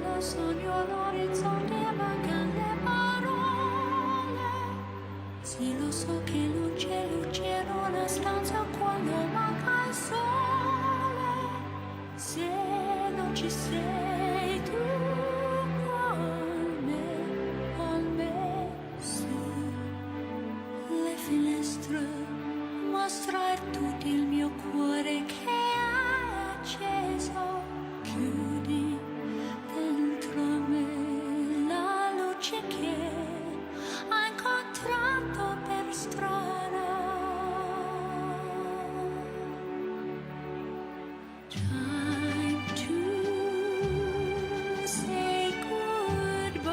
lo sogno l'orizzonte mancano le parole. Sì, lo so che non c'è luce in una stanza quando manca il sole. Se non ci sei tu con me su le finestre mostra tutto il mio cuore che è acceso. Chiudi dentro me la luce che ho incontrato per strada. Time to say goodbye.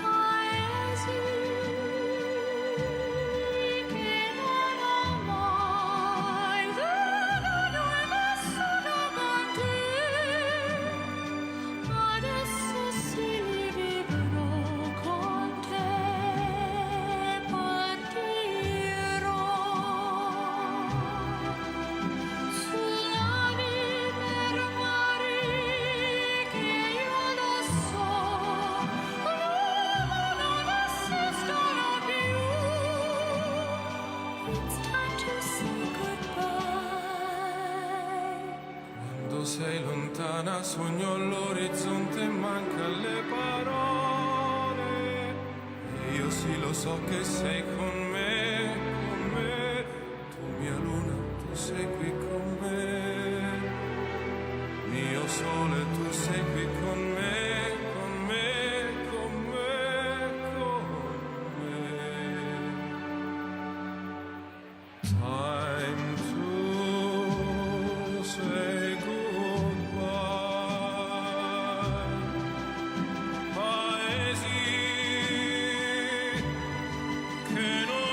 Paesi che non ho mai veduto e vissuto con te. Adesso sì li vivrò con te. Partirò sulla vita per mari che io lo so non esistono più. It's time to say goodbye. Quando sei lontana sogno all'orizzonte e manca le parole. E io sì lo so che sei con me, tu mia luna, tu sei qui con me, mio sole, tu sei qui con me, con me, con me, con me. Time to say goodbye. Paesi che non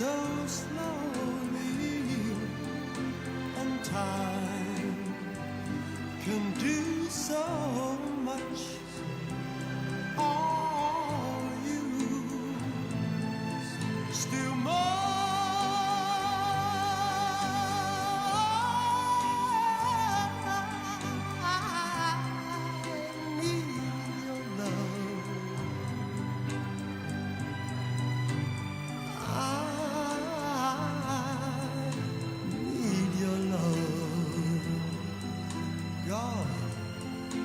so slowly, and time can do so much. Are you still more?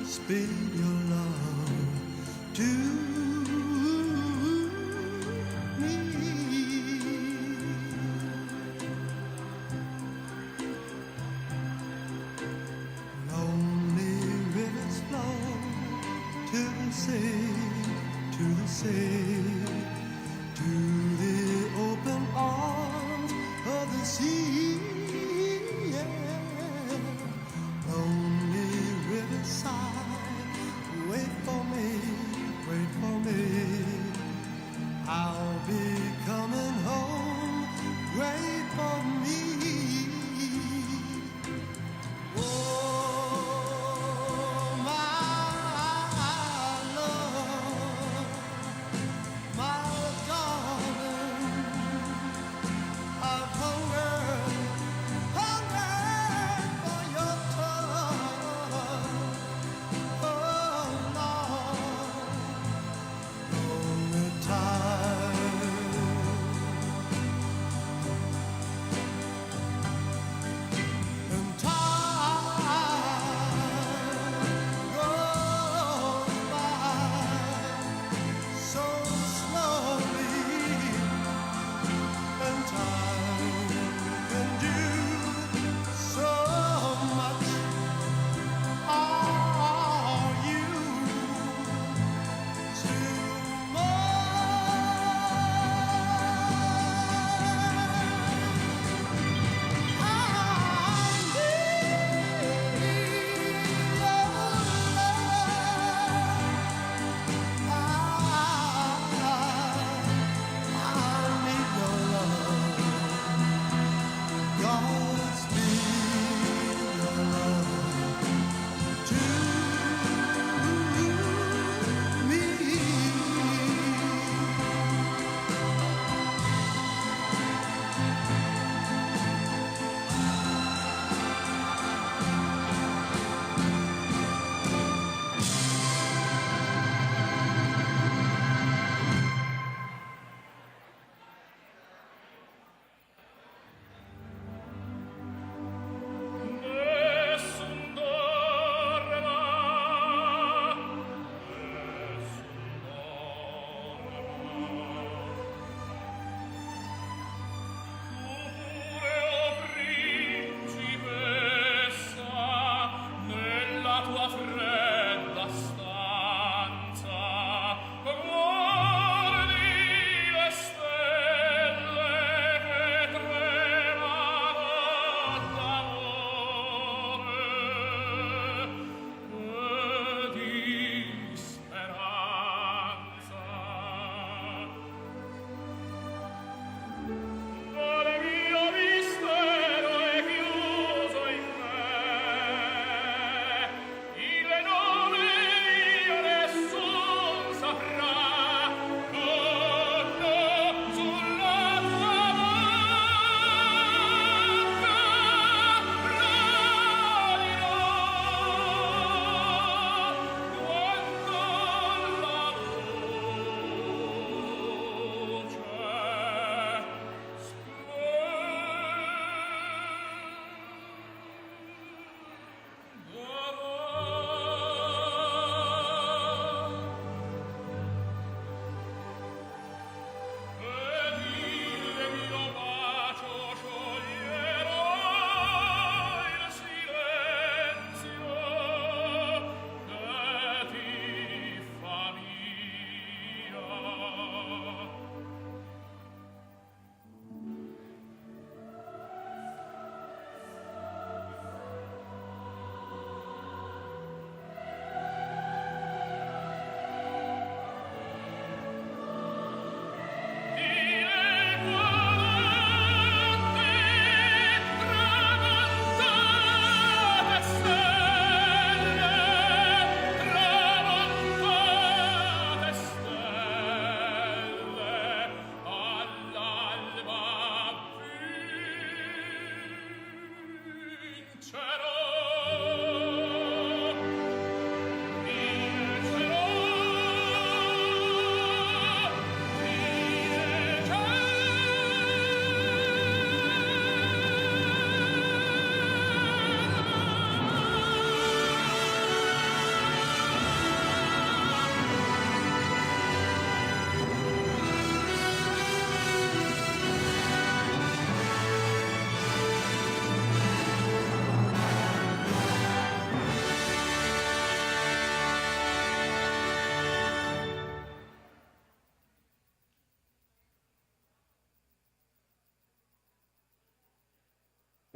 Speed your love to me. Lonely rivers flow to the sea, to the sea, to the open arms of the sea. Yeah. Lonely riverside, wait for me, wait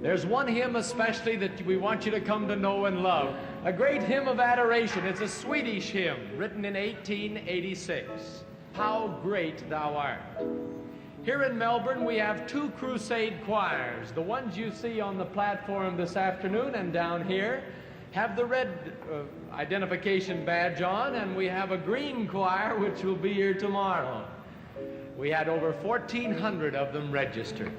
There's one hymn especially that we want you to come to know and love. A great hymn of adoration. It's a Swedish hymn written in 1886. How Great Thou Art. Here in Melbourne, we have two crusade choirs. The ones you see on the platform this afternoon and down here have the red identification badge on, and we have a green choir which will be here tomorrow. We had over 1,400 of them registered.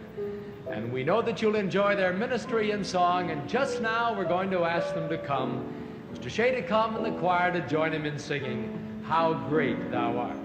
And we know that you'll enjoy their ministry and song, and just now we're going to ask them to come, Mr. Shea to come and the choir to join him in singing, How Great Thou Art.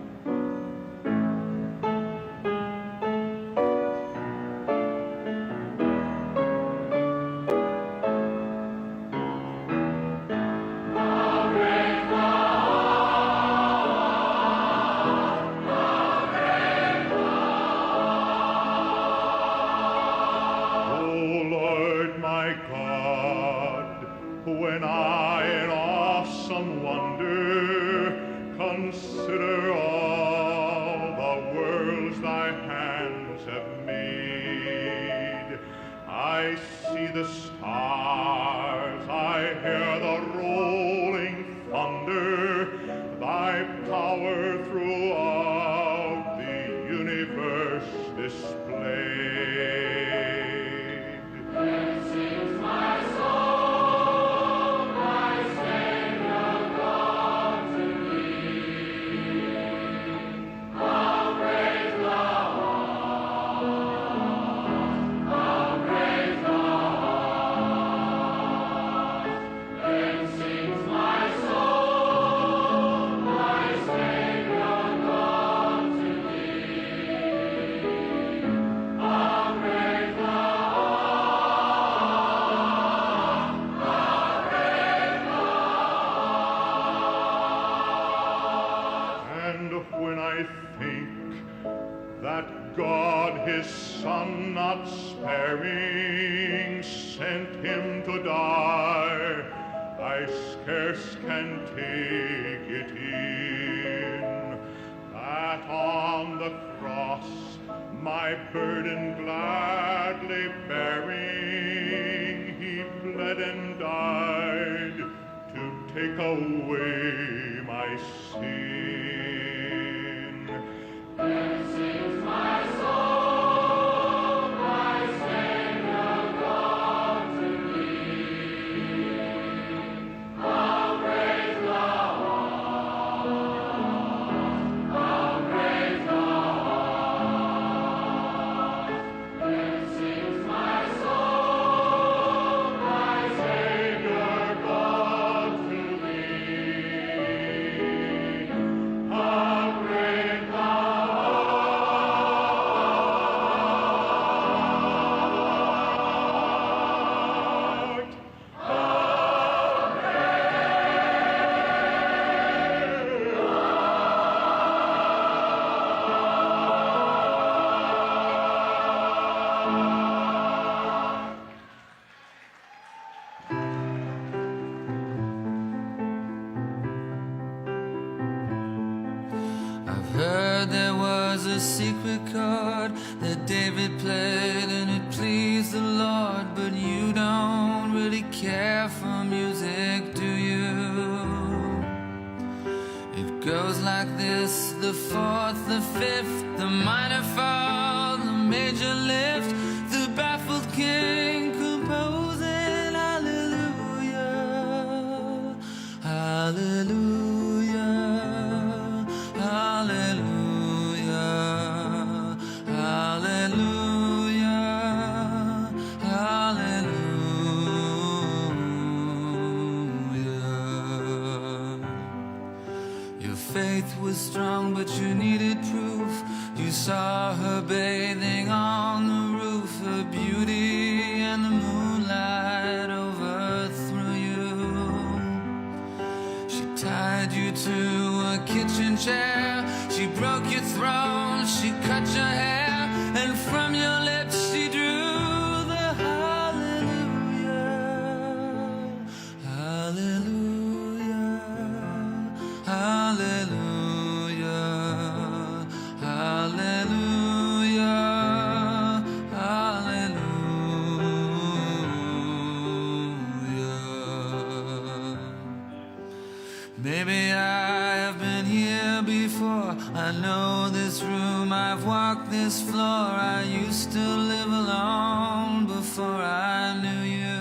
I know this room, I've walked this floor. I used to live alone before I knew you.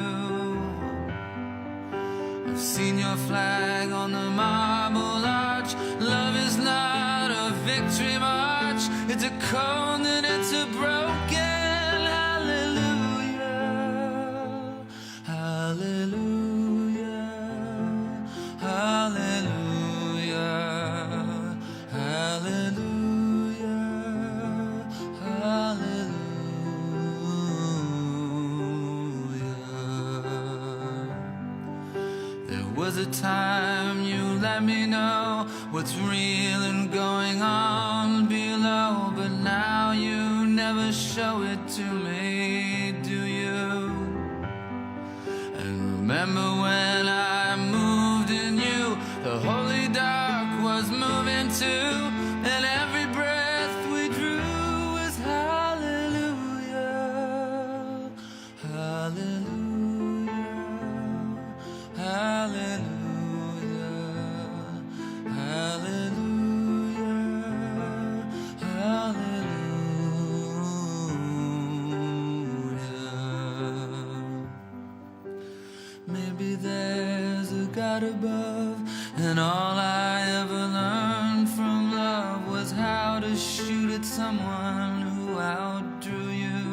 I've seen your flag on the marble arch. Love is not a victory march. It's a cold and it's a broken hallelujah. Hallelujah. Hallelujah. Hallelujah. Hallelujah. There was a time you let me know what's real and going on below, but now you never show it to me, do you? And remember when I moved in you, the holy dark was moving too, and every breath we drew was hallelujah. Hallelujah. Hallelujah. Hallelujah. Hallelujah. Maybe there's a God above, and all I ever learned from love was how to shoot at someone who outdrew you.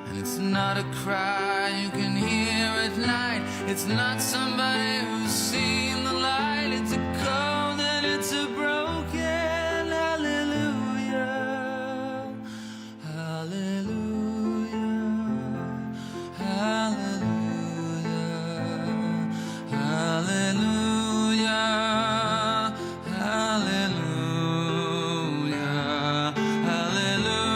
And it's not a cry you can hear at night. It's not somebody who's seen the light. It's a cold and it's a broken hallelujah. Hallelujah. Hallelujah. Hallelujah. Hallelujah. Hallelujah.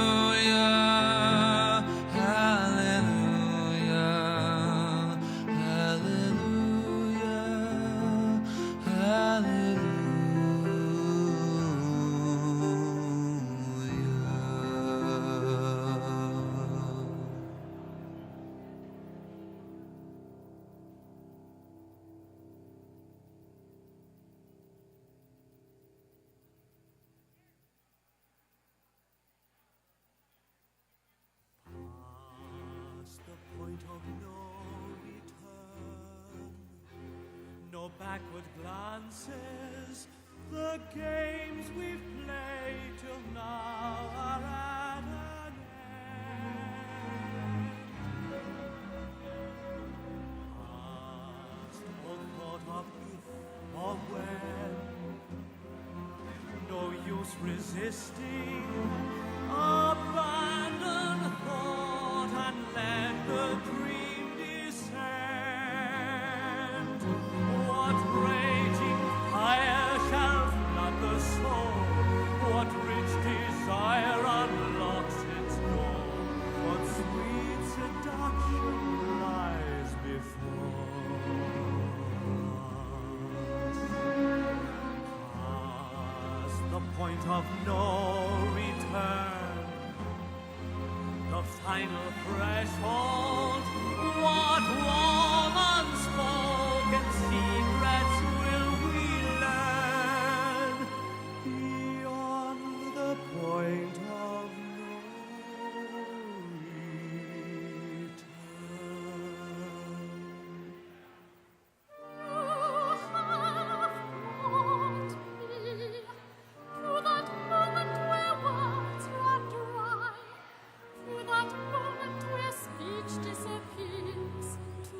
Past the point of no return, no backward glances. The games we've played till now are at an end. Past all thought of if or when, no use resisting. Abandon thought and let the dream descend. What raging fire shall flood the soul? What rich desire unlocks its door? What sweet seduction lies before us? Past the point of no return, the final threshold. What warm unspoken secrets will we learn beyond the point of no return? Disappears, to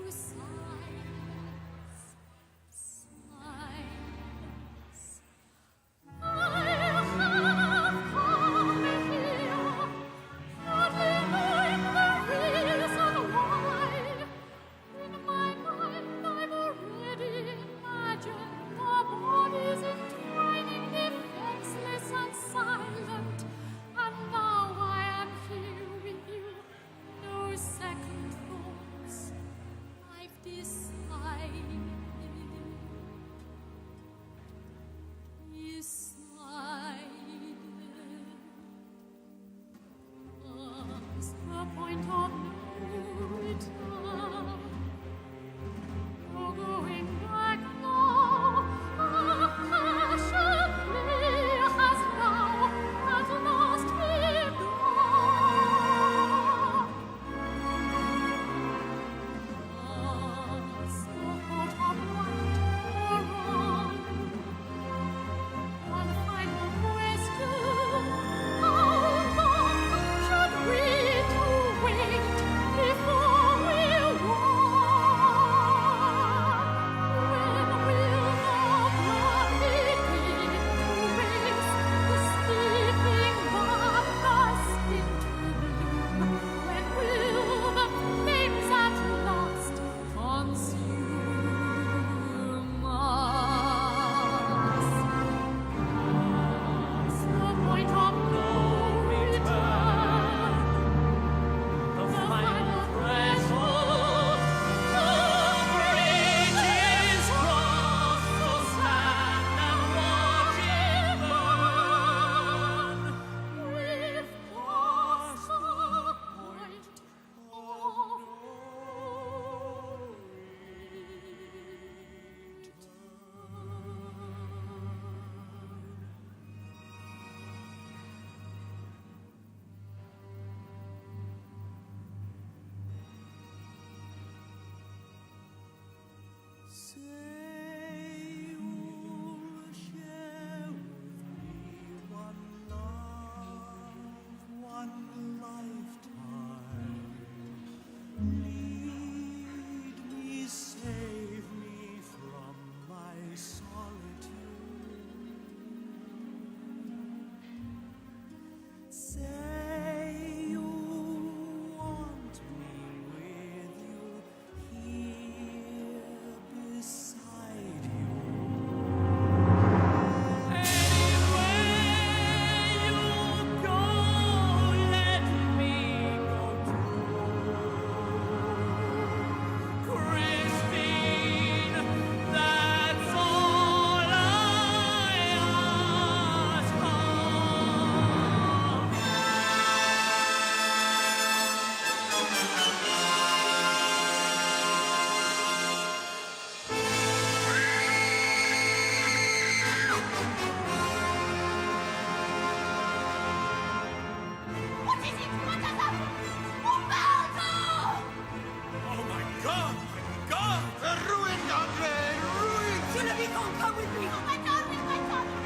Oh my God! My God! They're ruined, Andre! Ruined! Cinevico, come with me! Oh my darling, my darling!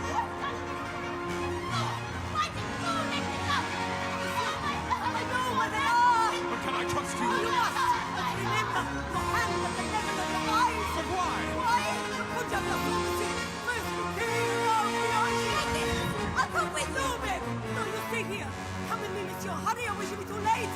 Why did you let me up? Oh my God! I know what they are! But can I trust you? You must! Remember, your hand at the level of your eyes! But why? Why? Put up your property! First, clear out the ocean! I'll come with you, babe! No, you stay here! Come with me, monsieur! Hurry, or we shall be too late!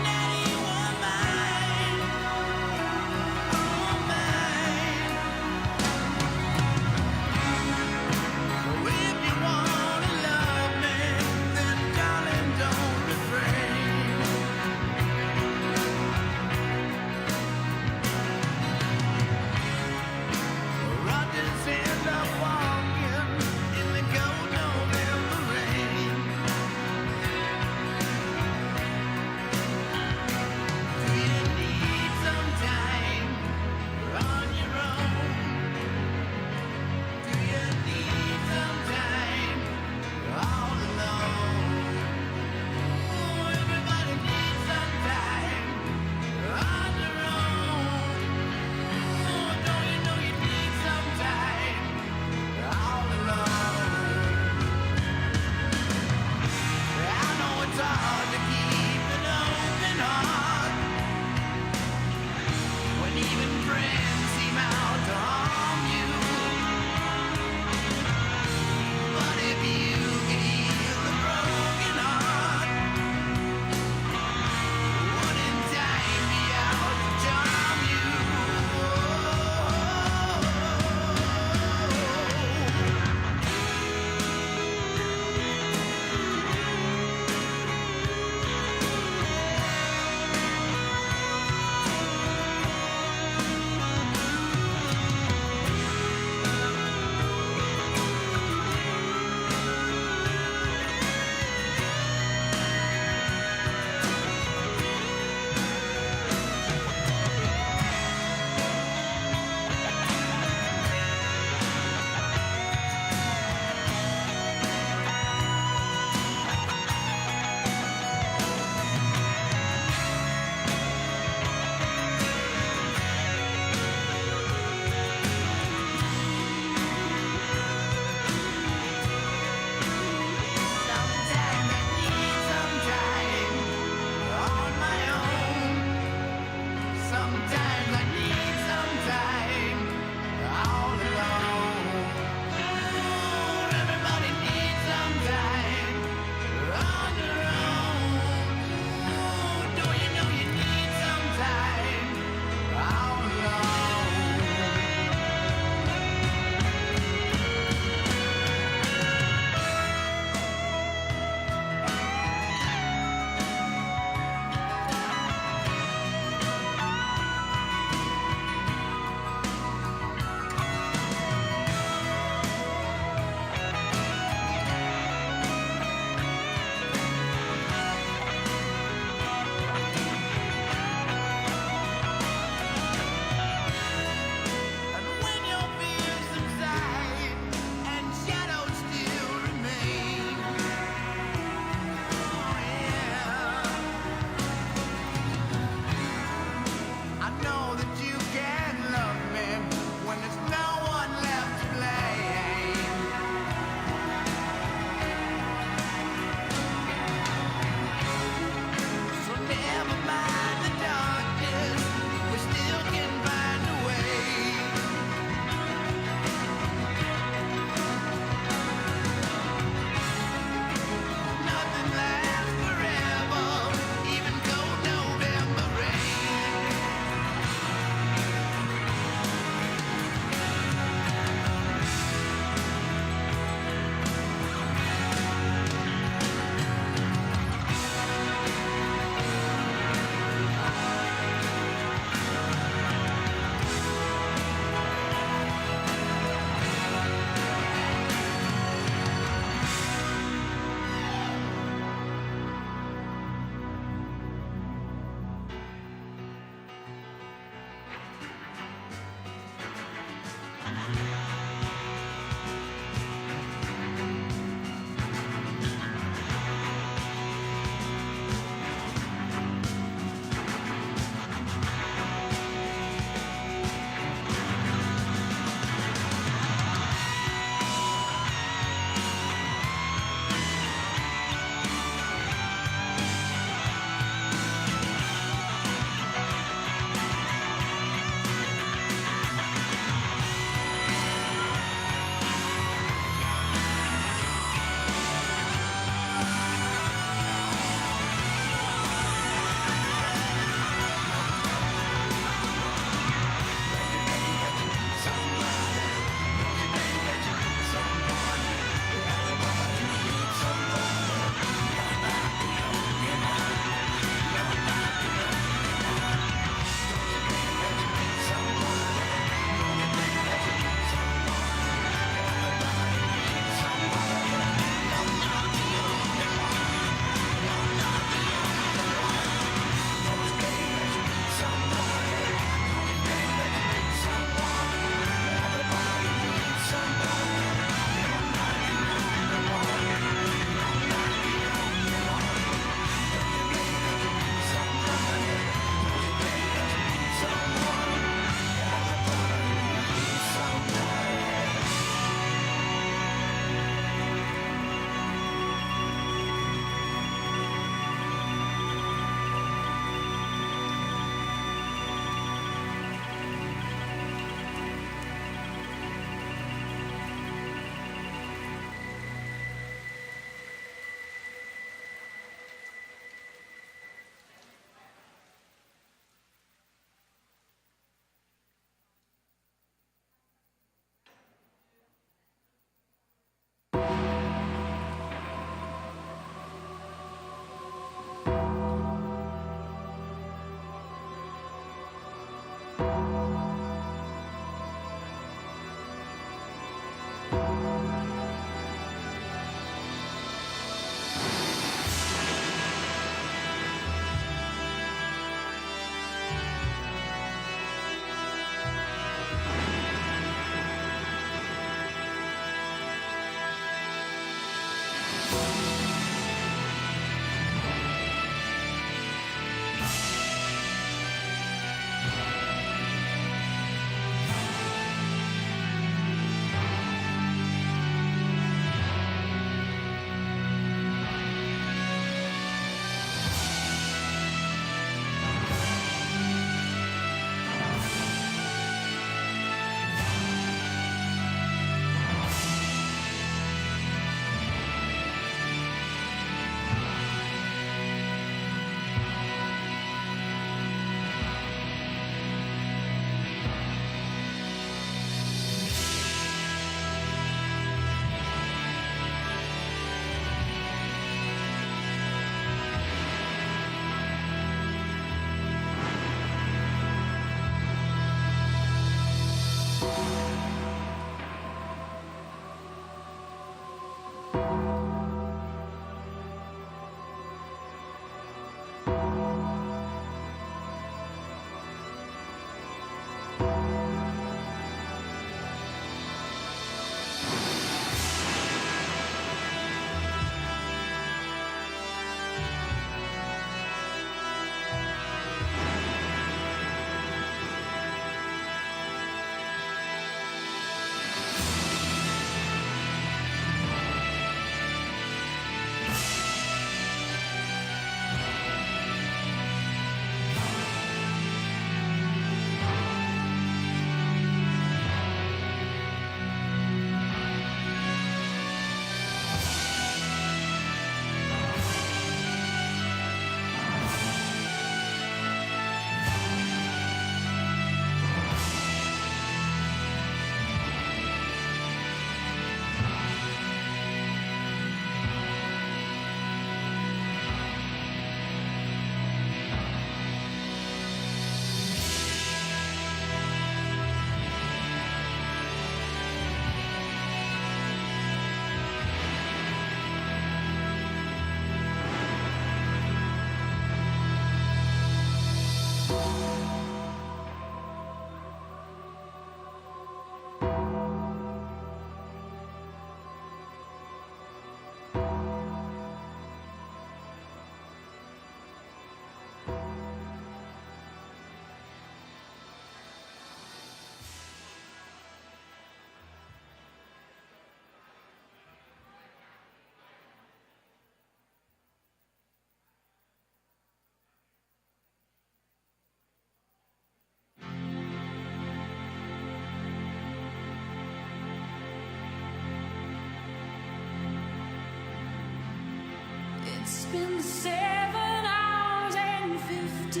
been 7 hours and 50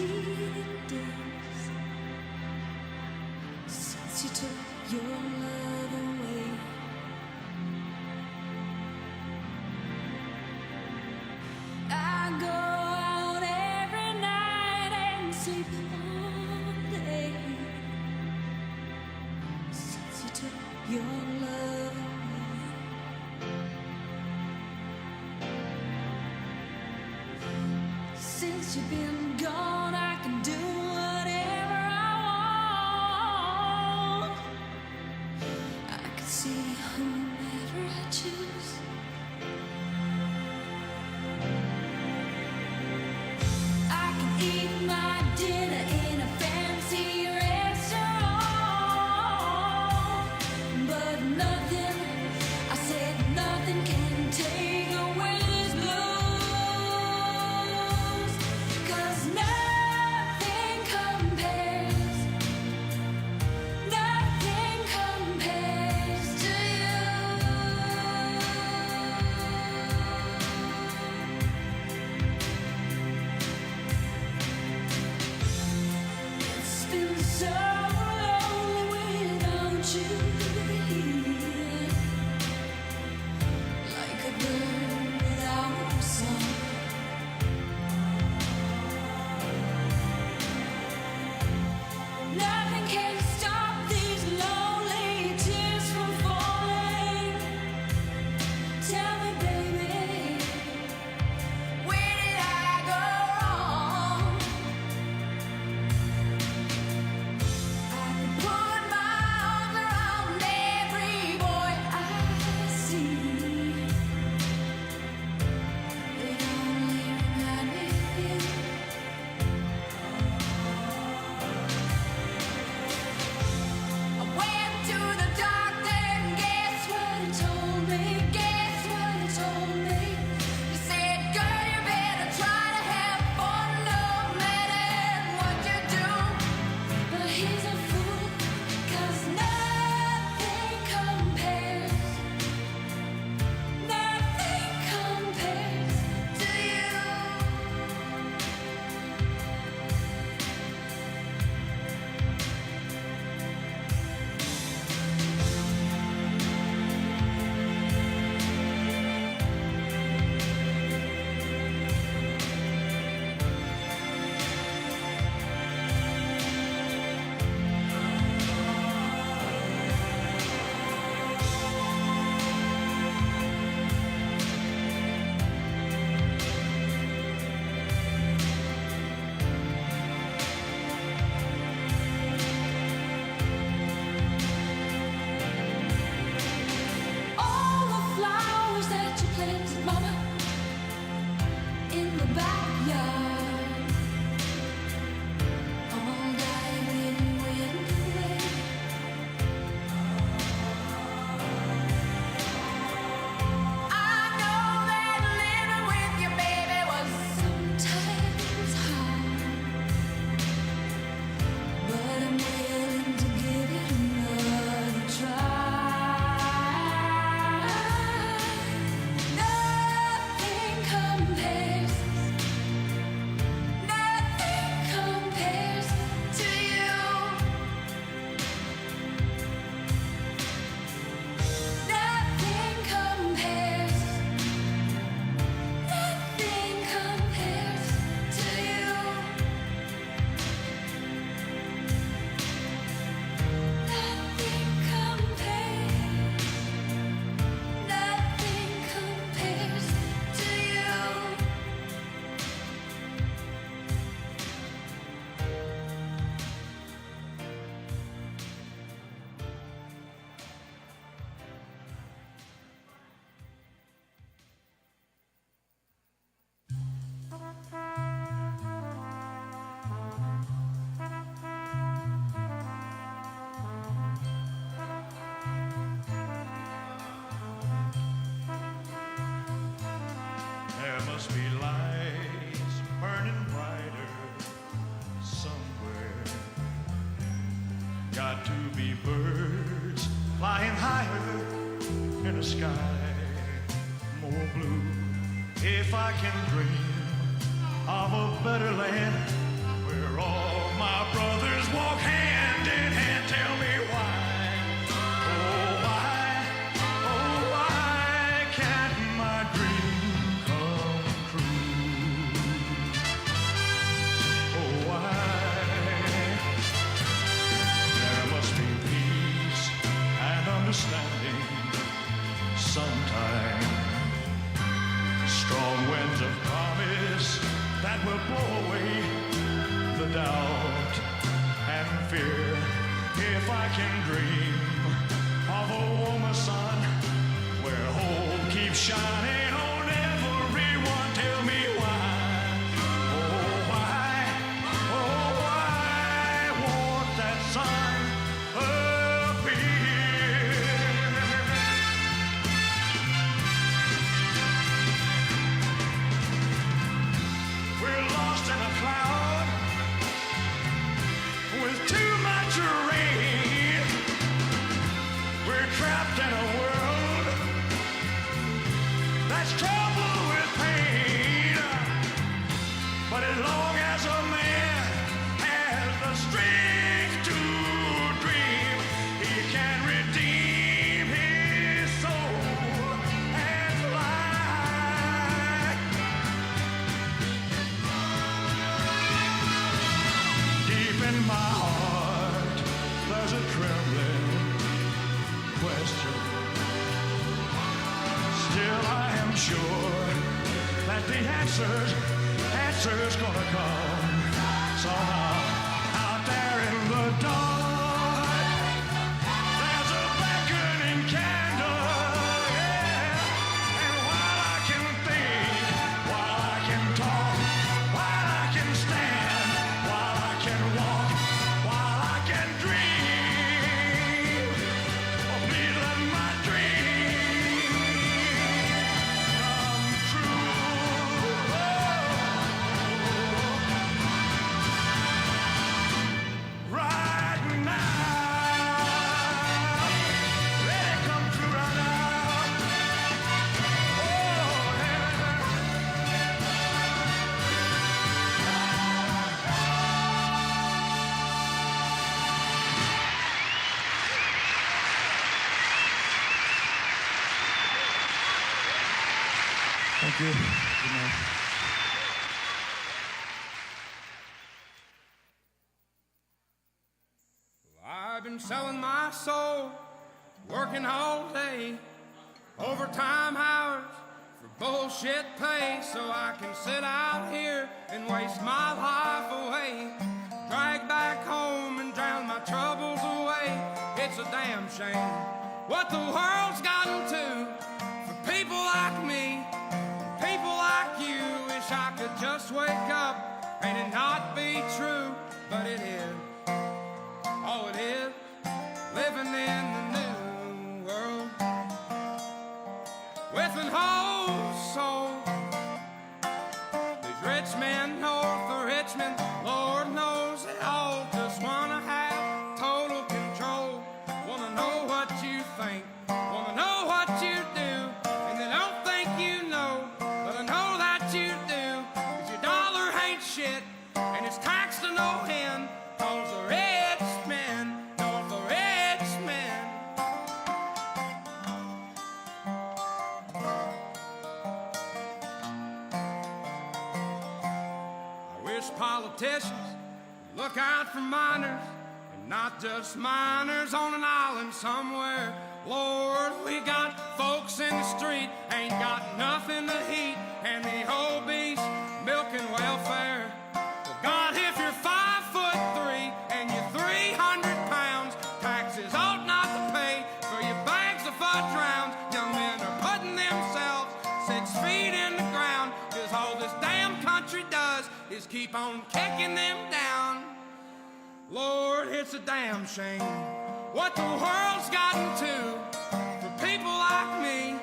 days since you took your love away. I go out every night and sleep all day since you took your love away. Since you've been gone, I can do whatever I want. I can see whomever I choose. I can eat my dinner in a fancy restaurant, but nothing, I said nothing can take away this blues. 'Cause nothing compares, nothing compares to you. It's been so lonely without you here, like a bird without a song. Nothing can stop these lonely tears from falling. Tell me, baby, where did I go wrong? I could put my arms around every boy I see. They only remind me of you. I went to the doctor and guess what he told me? Guess what he told me? He said, girl, you better try to have fun no matter what you do. But he's a fool, 'cause nothing compares, nothing compares to you. All the flowers that you planted, mama, in the backyard, all died when you went away. I know that living with your baby was sometimes hard, but I'm willing to give it another try. Nothing compares, nothing compares to you. Nothing compares, nothing compares to you. Nothing compares, nothing compares to you. There must be lights burning brighter somewhere. Got to be birds flying higher in a sky more blue. if I can dream of a better land where all my brothers walk hand in hand. Tell me why, oh why can't my dream come true? Oh why? There must be peace and understanding sometime. Strong winds of promise that will blow away the doubt and fear. If I can dream of a warmer sun where hope keeps shining on everyone, tell me why, oh why won't that sun appear? We're lost in a cloud with too much rain. We're trapped in a world that's troubled with pain. But as long as a man has the strength to dream, he can redeem his soul and fly. Deep in my heart, there's a trembling question. Still, I am sure that the answer's gonna come somehow. Out there in the dark, there's a beckoning candle, yeah. And while I can think, while I can talk, while I can stand, while I can walk, while I can dream, oh, please let my dream come true. Right now, let it come true right now. Oh, yeah. Thank you. Good night. I've been selling my soul, working all day, overtime hours for bullshit pay, so I can sit out here and waste my life away, drag back home and drown my troubles away. It's a damn shame what the world's gotten to for people like me, people like you. Wish I could just wake up and it not be true, but it is. Oh, it is living in the new world with an whole soul. These rich men north of Richmond, Lord knows they all just wanna have total control. Wanna know what you think, wanna know what you do, and they don't think you know, but I know that you do. 'Cause your dollar ain't shit, and it's taxed to no end. 'Cause the rich men, north of Richmond. I wish politicians would look out for miners, and not just miners on an island somewhere. Lord, we got folks in the street, ain't got nothing to eat, and the obese milking welfare. Well, God, if you're 5'3" and you're 300 pounds, taxes ought not to pay for your bags of fudge rounds. Young men are putting themselves 6 feet in the ground, 'cause all this damn country does is keep on kicking them down. Lord, it's a damn shame what the world's gotten to for people like me,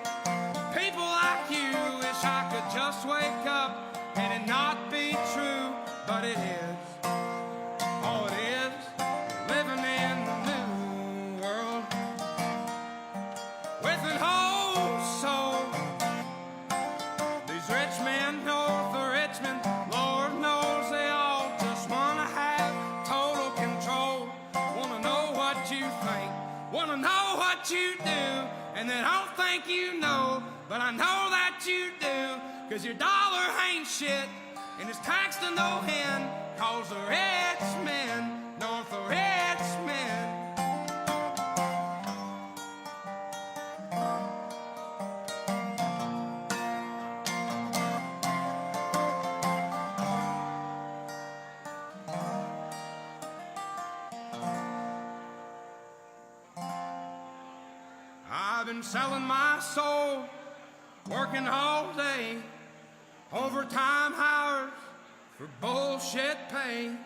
people like you. Wish I could just wake up and it not be true, but it is. Oh, it is living in the new world with an whole soul. These rich what you do, and they don't think you know, but I know that you do, 'cause your dollar ain't shit, and it's taxed to no end, 'cause the rich men, north the rich men. I've been selling my soul, working all day, overtime hours for bullshit pay.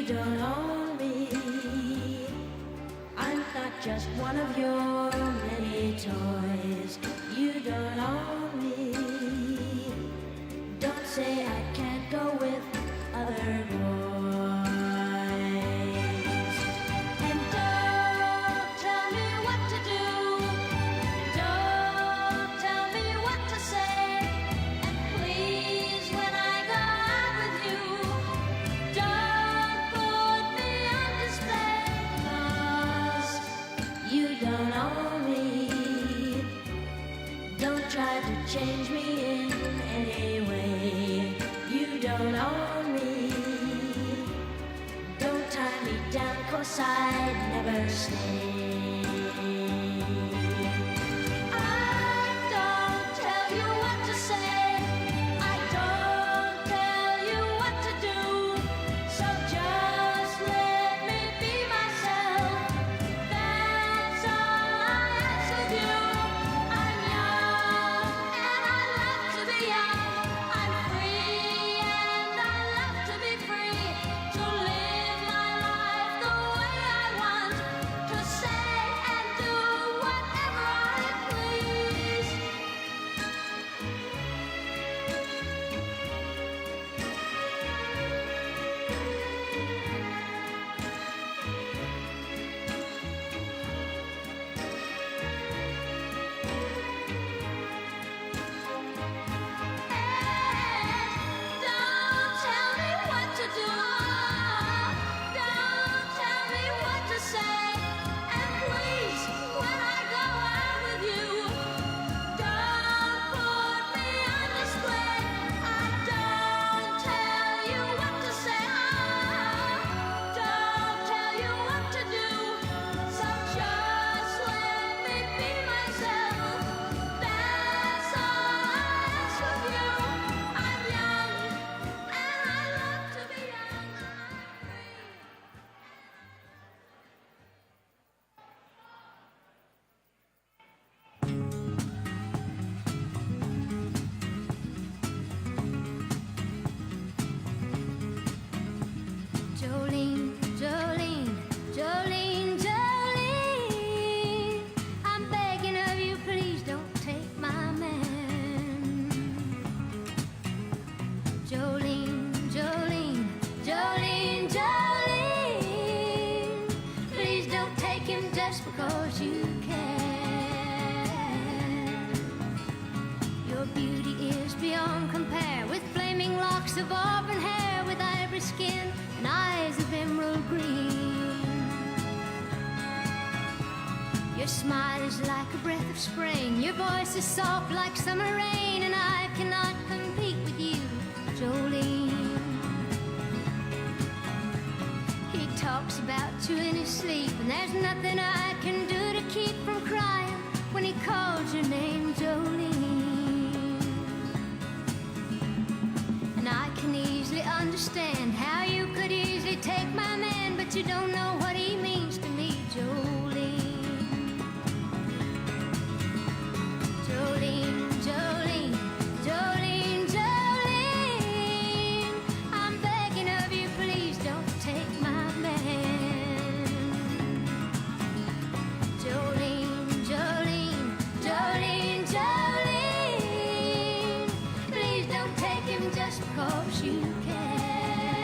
You don't own me. I'm not just one of your many toys. You don't own me. Don't say I can't go with other boys. And don't tell me what to do. Don't tell me what to say. And please, when I go out with you, don't put me on display. 'Cause you don't own me. Don't try to change me in any way. You don't own me. Don't tie me down, 'cause I'd never stay. I don't tell you what to say. I don't tell you what to do. So just let me be myself. That's all I ask of you. I'm young and I love to be young. I'm free and I love to be free. To live my life the way I want. To say and do whatever I please. Don't tell me what to do. Don't tell me what to say. And please, when I go out with you, don't put me on display. I don't tell you what to say. Don't tell you what to do. So just let me be myself. That's all I ask of you. I'm young and I love to be young. I'm free. Jolene, Jolene, Jolene, Jolene, I'm begging of you, please don't take my man. Jolene, Jolene, Jolene, Jolene, please don't take him just because you can. Your beauty is beyond compare, with flaming locks of auburn hair, with ivory skin and eyes of emerald green. Your smile is like a breath of spring, your voice is soft like summer rain, and I cannot compete with you, Jolene. He talks about you in his sleep, and there's nothing I can do to keep from crying when he calls your name, Jolene. And I can easily understand how you could easily take my man, but you don't know what he means to me, Jolene. Jolene, Jolene, Jolene, Jolene, I'm begging of you, please don't take my man. Jolene, Jolene, Jolene, Jolene, please don't take him just because you can.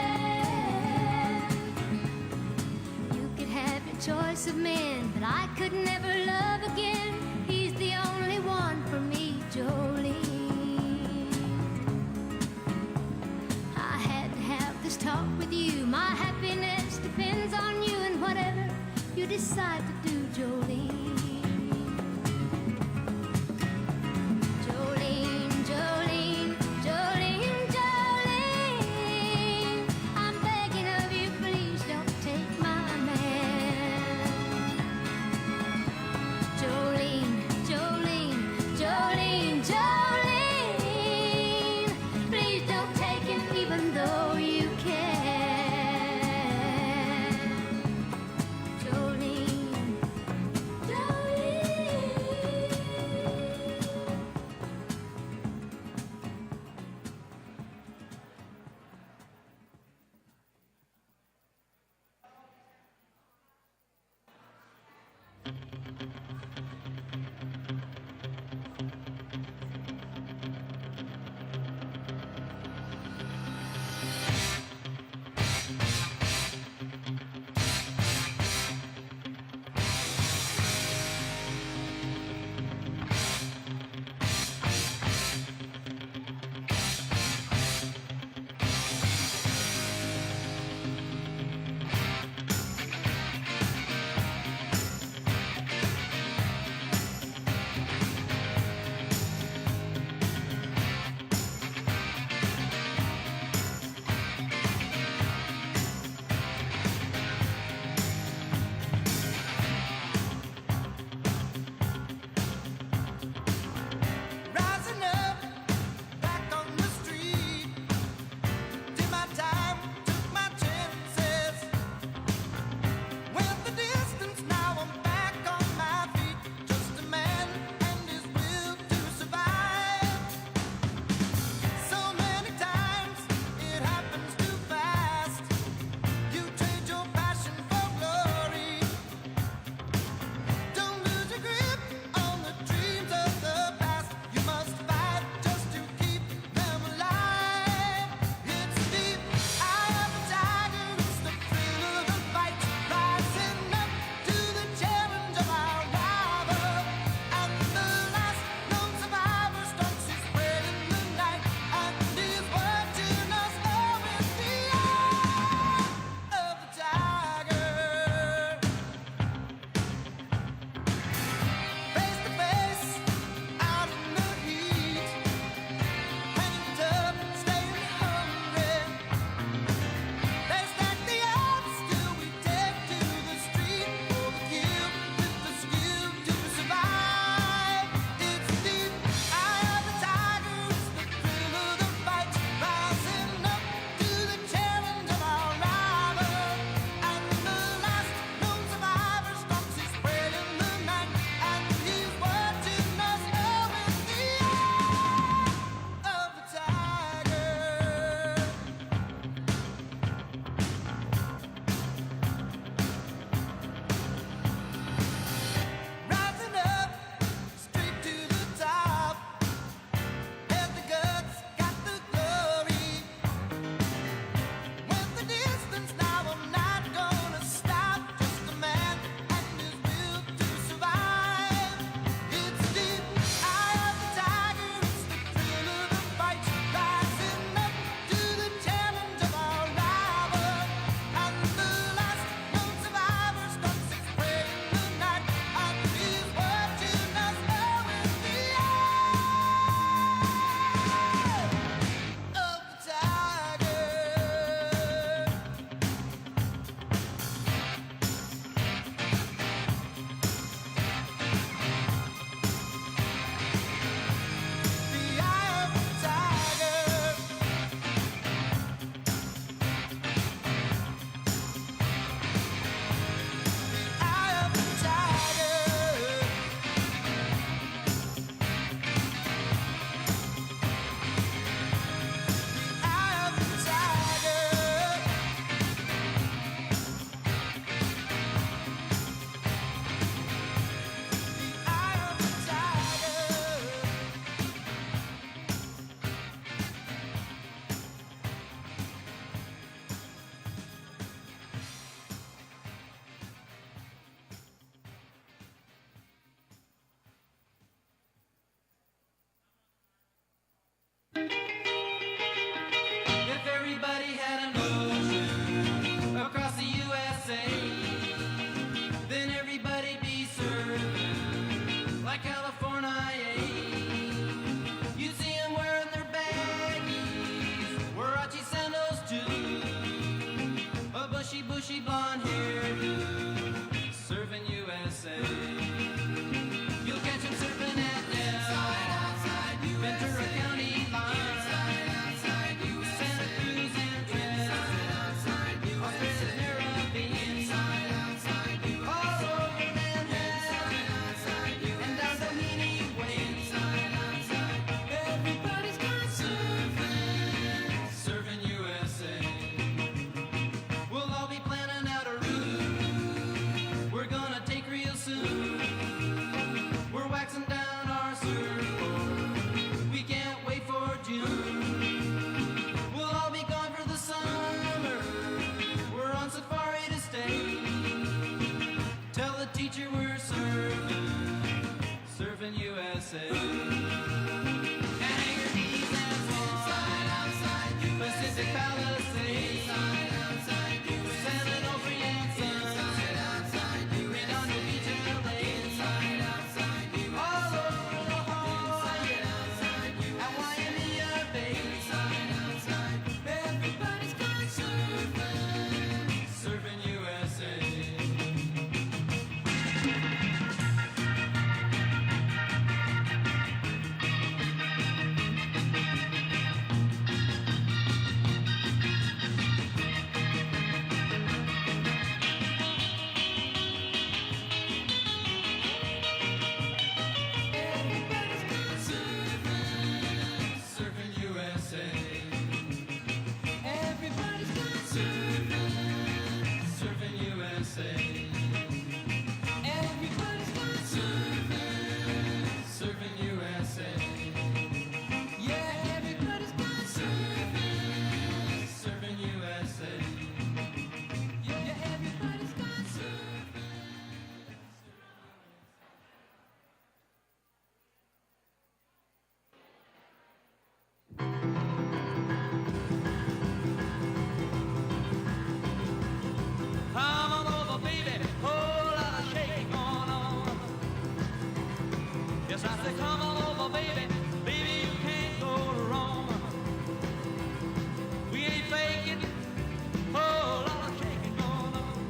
You could have your choice of men, but I could never love again. He's the only one for me, Jolene. I had to have this talk with you. My happiness depends on you, and whatever you decide to do, Jolene. Jolene, Jolene, Jolene, Jolene, I'm begging of you, please don't take my man. Jolene, Jolene, Jolene, Jolene, on here to Surfin USA. You'll catch him surfing at Ventura County line, Santa Cruz and Trent, Australia's Caribbean, all over Manhattan, and down Doheny Way. Everybody's got Surfin USA. We'll all be planning out a route we're gonna take real soon. We're waxing down our surfboard, we can't wait for June. We'll all be gone for the summer, we're on safari to stay. Tell the teacher we're Surfin USA. And Anchor Keys and Swan, Pacific Palisades, San Onofre and Sons, Redondo Beach and LA, all over La Jolla and YMCA base. Everybody's got Surfin USA. Surfin USA. Everybody's got Surfin USA. Everybody's got Surfin USA. Yeah, everybody's got Surfin USA. Yeah, everybody's got Come on over, baby, whole lot of shaking going on. Yes, I said, come on over, baby, baby, you can't go wrong. We ain't faking, whole lot of shaking going on.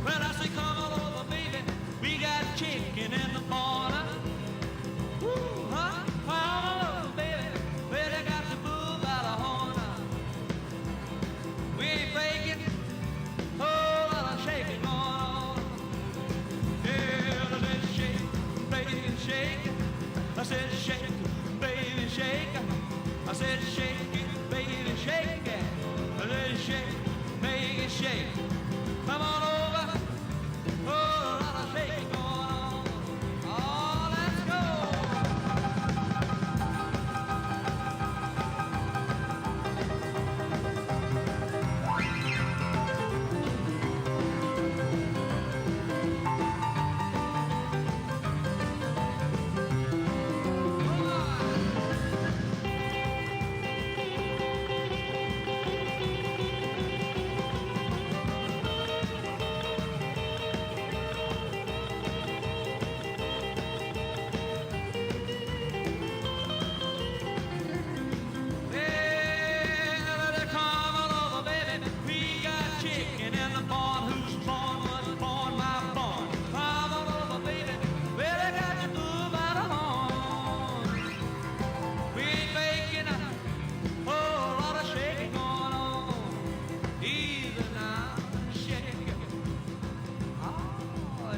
Well, I said, come on over, baby, we got chicken in the morning. Woo, huh? Come on over, baby, well, they got the bull by the horn. We ain't faking, whole lot of shaking going on. Yeah, let's shake, baby, shake. I said shake, baby, shake. I said shake it, baby, shake it. Let's shake, baby, shake. Come on over, whole lot of shaking going on. Oh, let's go.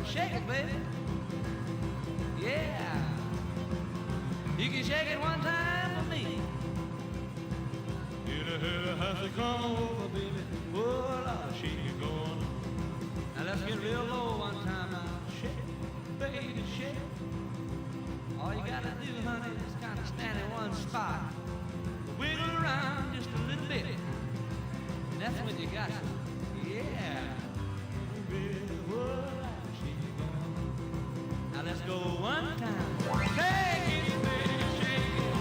Shake it, baby. Yeah. You can shake it one time for me. You know how to come over, baby. Oh, Lord, shake it going on. Now let's get real low one time now. Shake it, baby, shake it. All you gotta do, honey, is kind of stand in one spot. Wiggle around just a little bit. And that's when you got it. Yeah. Baby, oh, now let's go one time. Shake it, baby, shake it.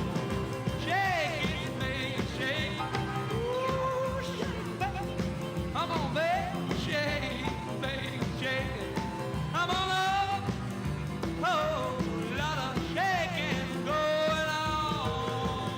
Shake it, baby, shake it. Ooh, shake it, baby. Come on, baby, shake it, baby, shake it. Come on up. Oh, lot of shaking going on.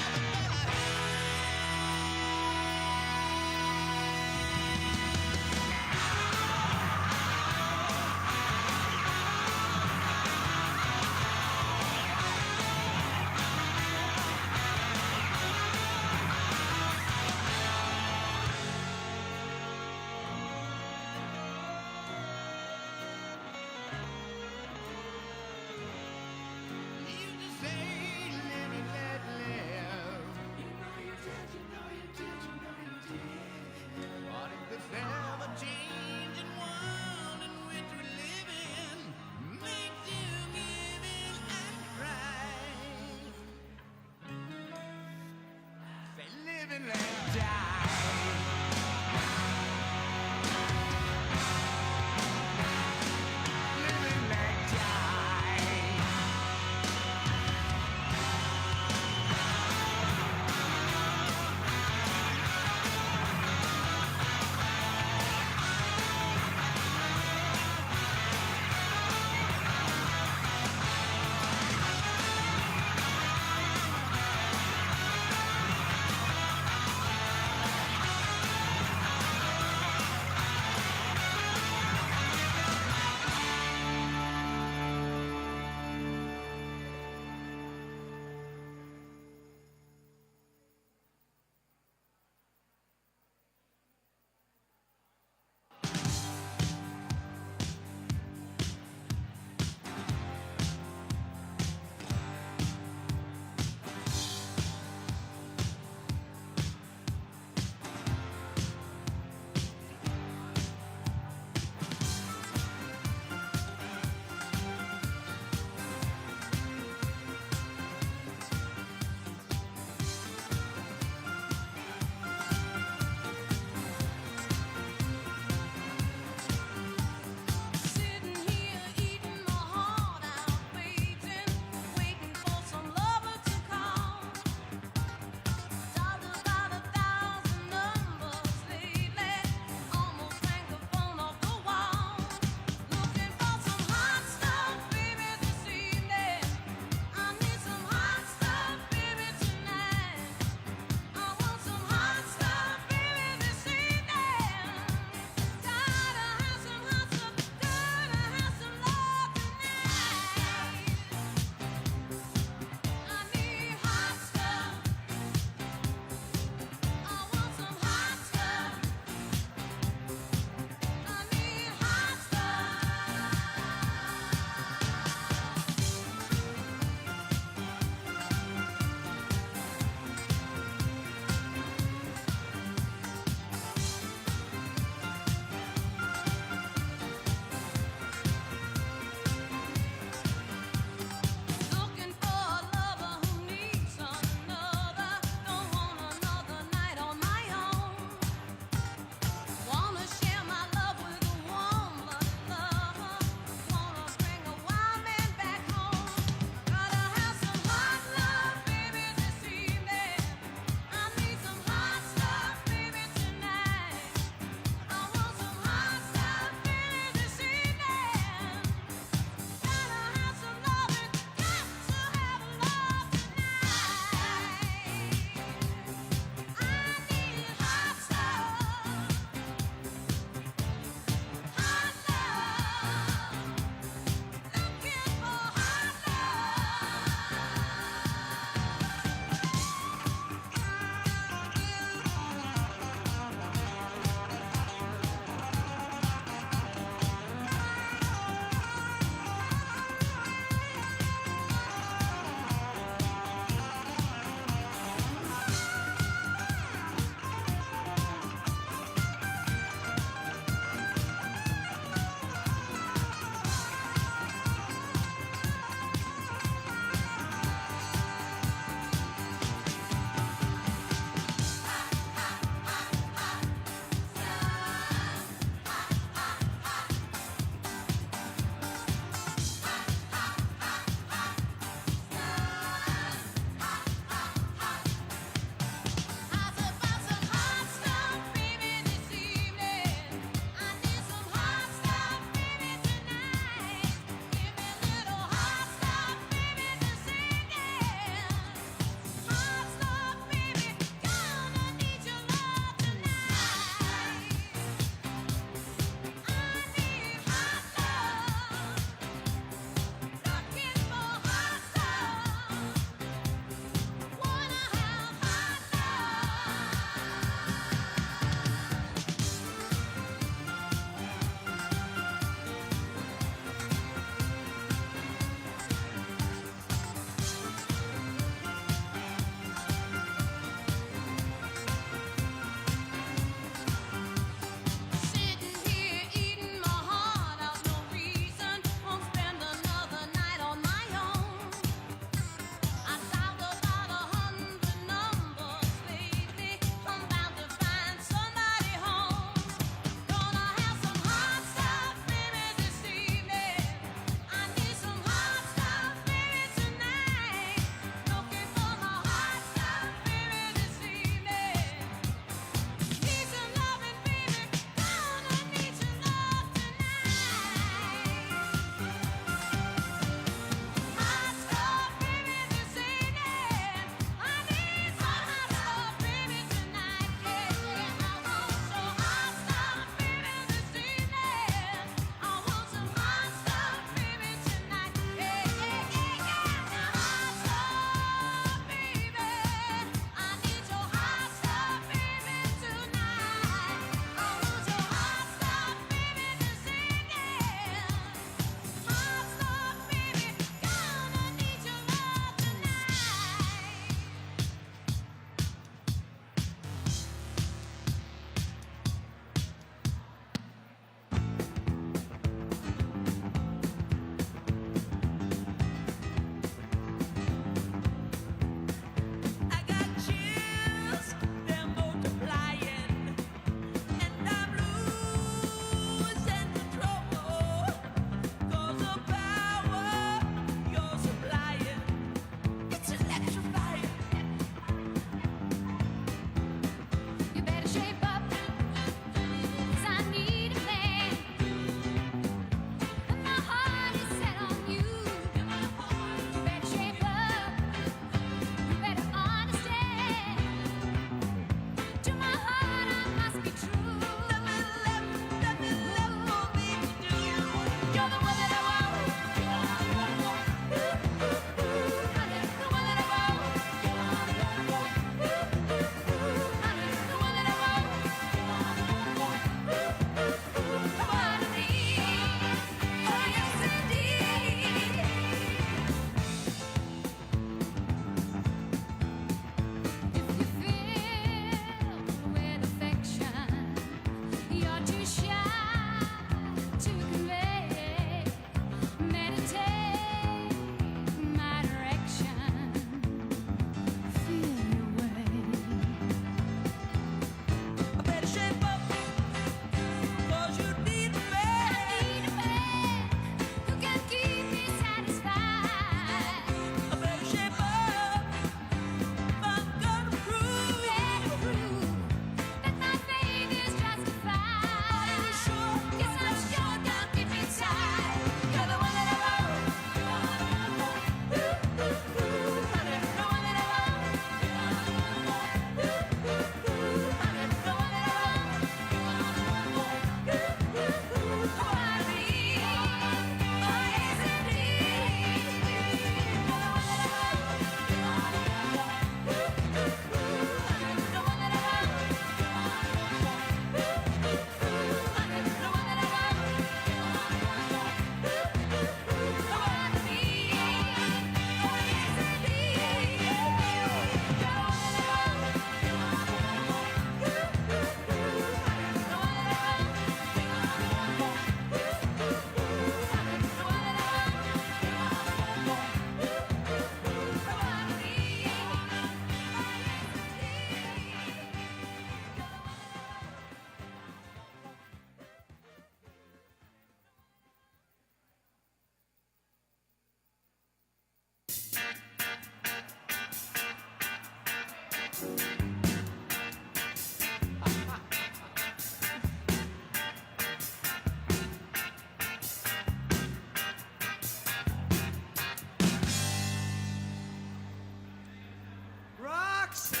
Roxanne,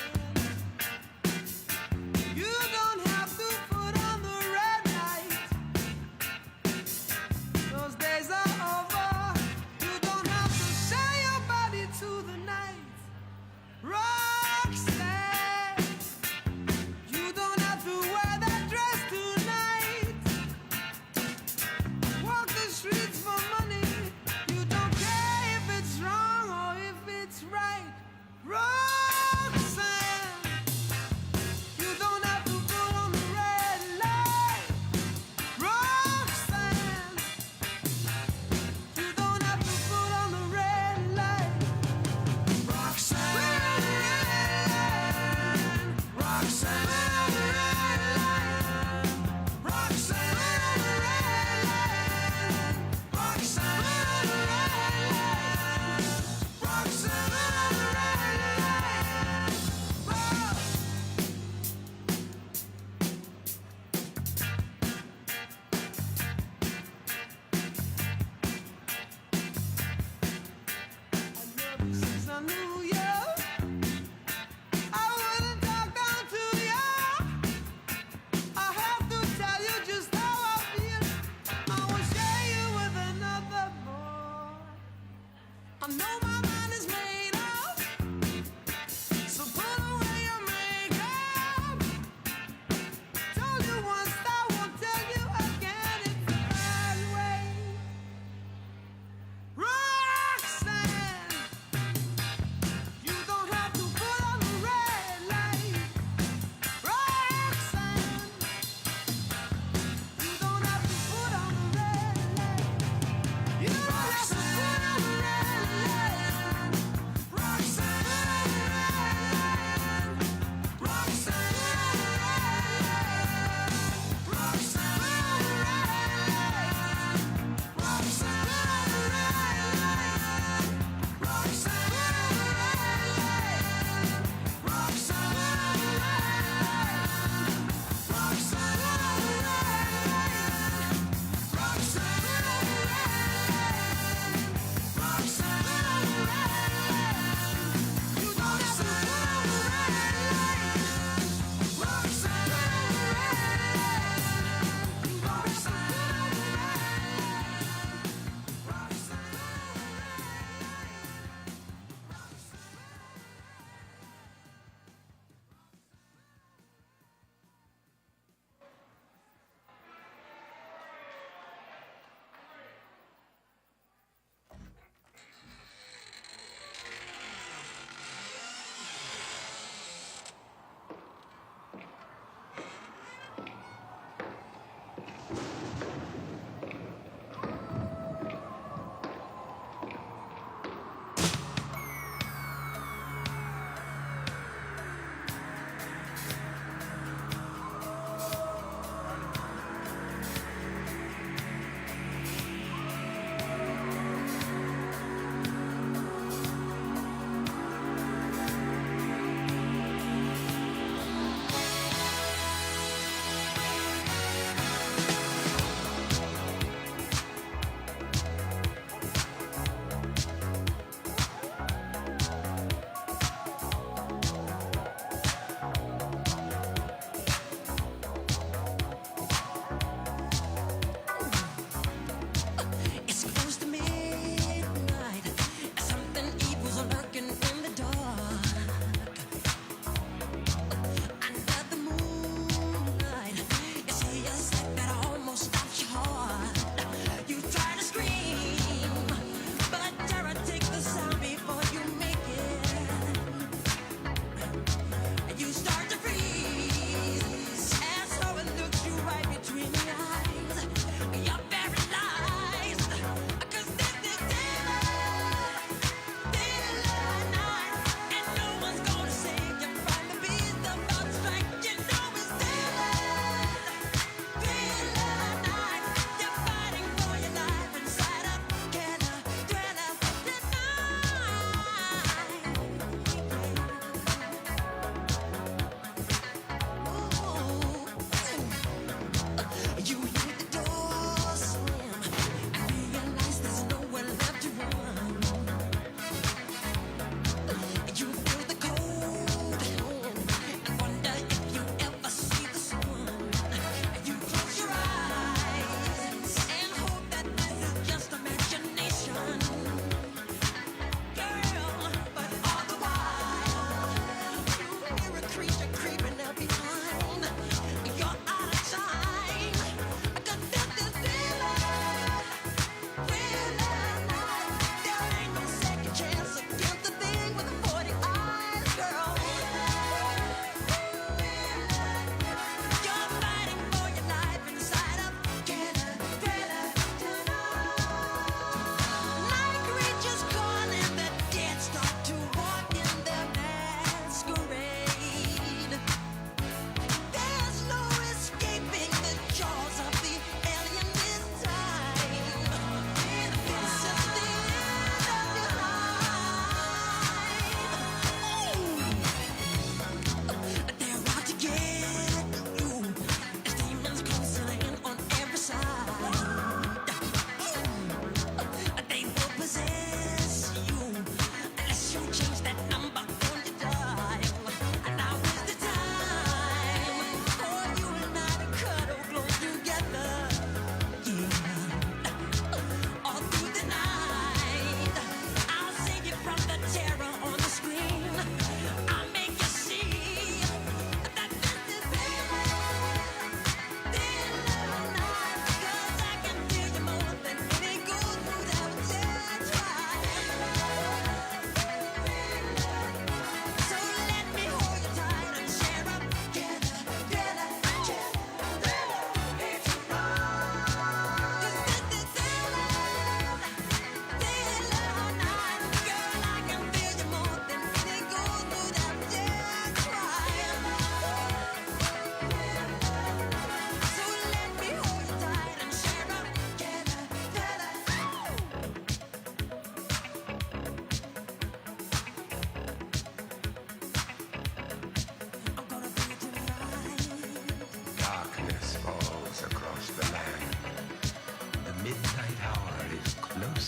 you don't have to put on the red light. Those days are over. You don't have to sell your body to the night. Roxanne, you don't have to wear that dress tonight. Walk the streets for money. You don't care if it's wrong or if it's right. Roxanne.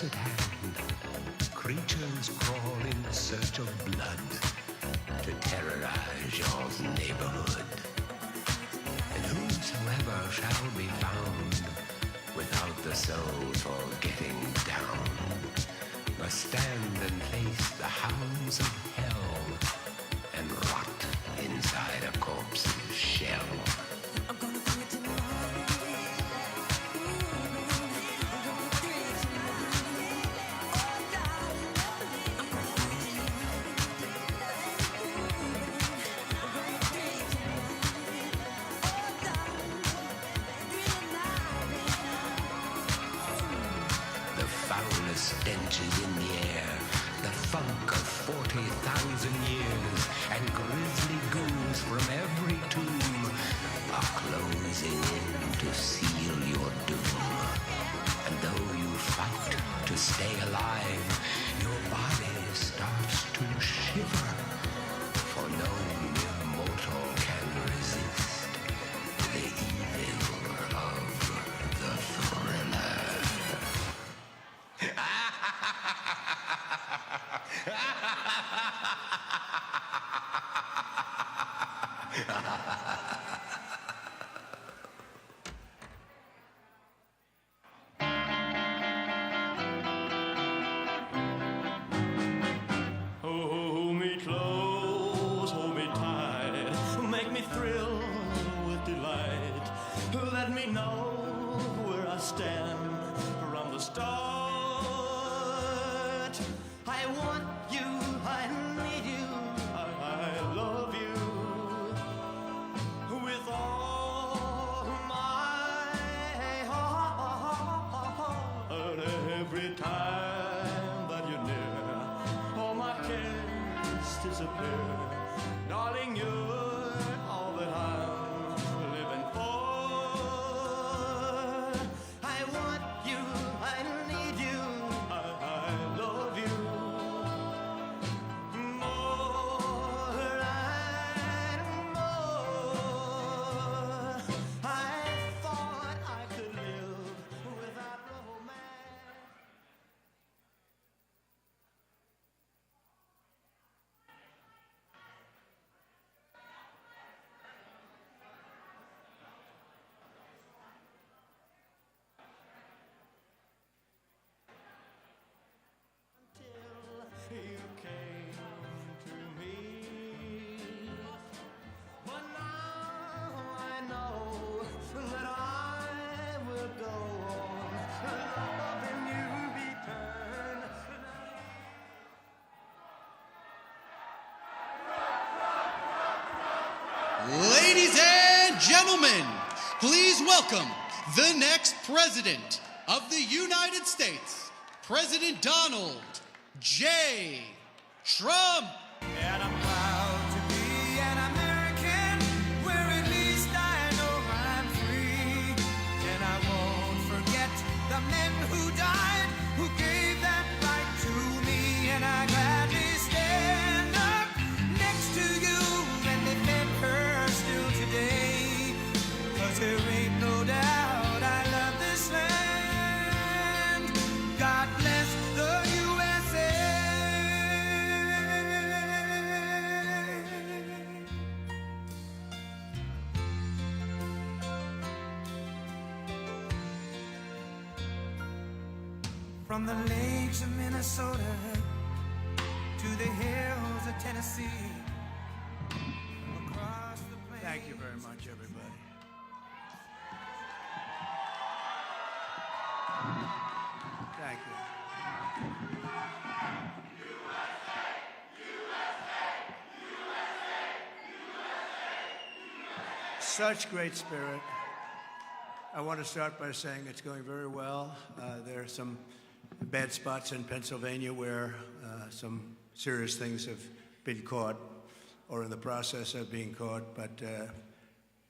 close at hand. Creatures crawl in search of blood to terrorize your neighborhood. And whosoever shall be found without the soul for getting down must stand and face the hounds of hell and rot inside a corpse's shell. Stench is in the air, the funk of 40,000 years, and grisly goons from every tomb are closing in to seal your doom. And though you fight to stay alive, your body starts to shiver, for no mere mortal can resist the evil of the thriller. Hold me close, hold me tight, make me thrill with delight. Let me know where I stand from the start. I want you, I need you, I love you with all my heart. Every time that you're near, all my cares disappear. Darling, you're all that I'm living for. I want you, I need you, I love you more and more. I thought I could live without romance. Until you came to me, but now I know that I will go on loving you eternally. Ladies and gentlemen, please welcome the next president of the United States, President Donald J. Trump. And I'm proud to be an American, where at least I know I'm free. And I won't forget the men who died, who gave that right to me. And I gladly stand up next to you and defend her still today. 'Cause there ain't no doubt I love this land. God bless the USA. From the lakes of Minnesota to the hills of Tennessee, across the plains. Thank you very much, everybody. Thank you. Such great spirit. I want to start by saying it's going very well. There are some bad spots in Pennsylvania where some serious things have been caught or in the process of being caught, but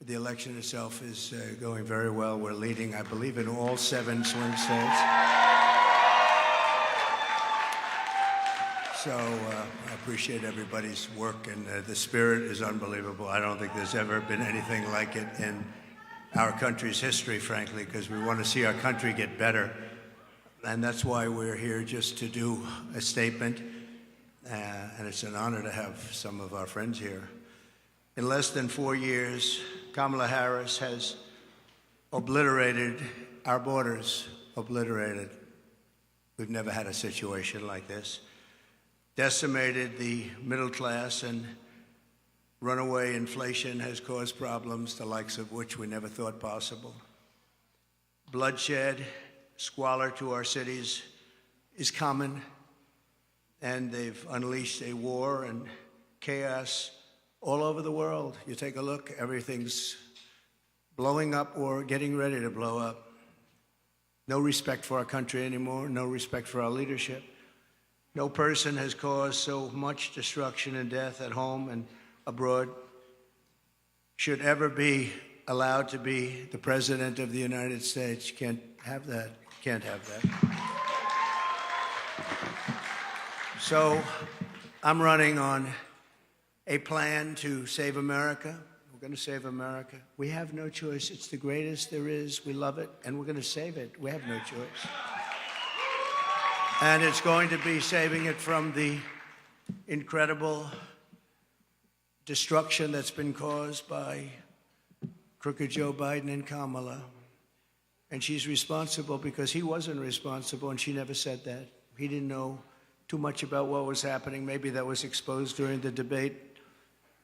the election itself is going very well. We're leading, I believe, in all 7 swing states. So I appreciate everybody's work, and the spirit is unbelievable. I don't think there's ever been anything like it in our country's history, frankly, because we want to see our country get better. And that's why we're here, just to do a statement. And it's an honor to have some of our friends here. In less than 4 years, Kamala Harris has obliterated our borders, obliterated. We've never had a situation like this. Decimated the middle class, and runaway inflation has caused problems, the likes of which we never thought possible. Bloodshed, squalor to our cities is common, and they've unleashed a war and chaos all over the world. You take a look, everything's blowing up or getting ready to blow up. No respect for our country anymore, no respect for our leadership. No person has caused so much destruction and death at home and abroad should ever be allowed to be the President of the United States. You can't have that. Can't have that. So I'm running on a plan to save America. We're going to save America. We have no choice. It's the greatest there is. We love it, and we're going to save it. We have no choice. And it's going to be saving it from the incredible destruction that's been caused by crooked Joe Biden and Kamala. And she's responsible because he wasn't responsible, and she never said that. He didn't know too much about what was happening. Maybe that was exposed during the debate.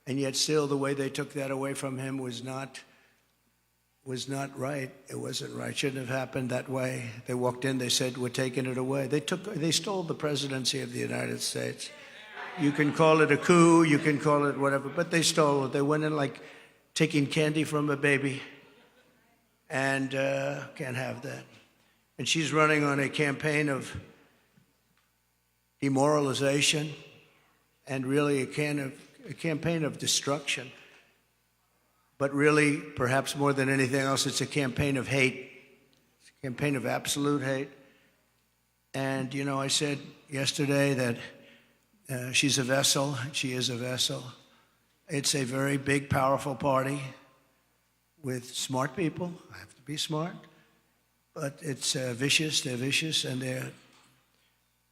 And yet still, the way they took that away from him was not right. It wasn't right. Shouldn't have happened that way. They walked in, they said, we're taking it away. They stole the presidency of the United States. You can call it a coup, you can call it whatever, but they stole it. They went in like taking candy from a baby, and can't have that. And she's running on a campaign of demoralization and really a campaign of destruction. But really, perhaps more than anything else, it's a campaign of hate. It's a campaign of absolute hate. And, you know, I said yesterday that she's a vessel. She is a vessel. It's a very big, powerful party with smart people. I have to be smart. But it's vicious. They're vicious, and they're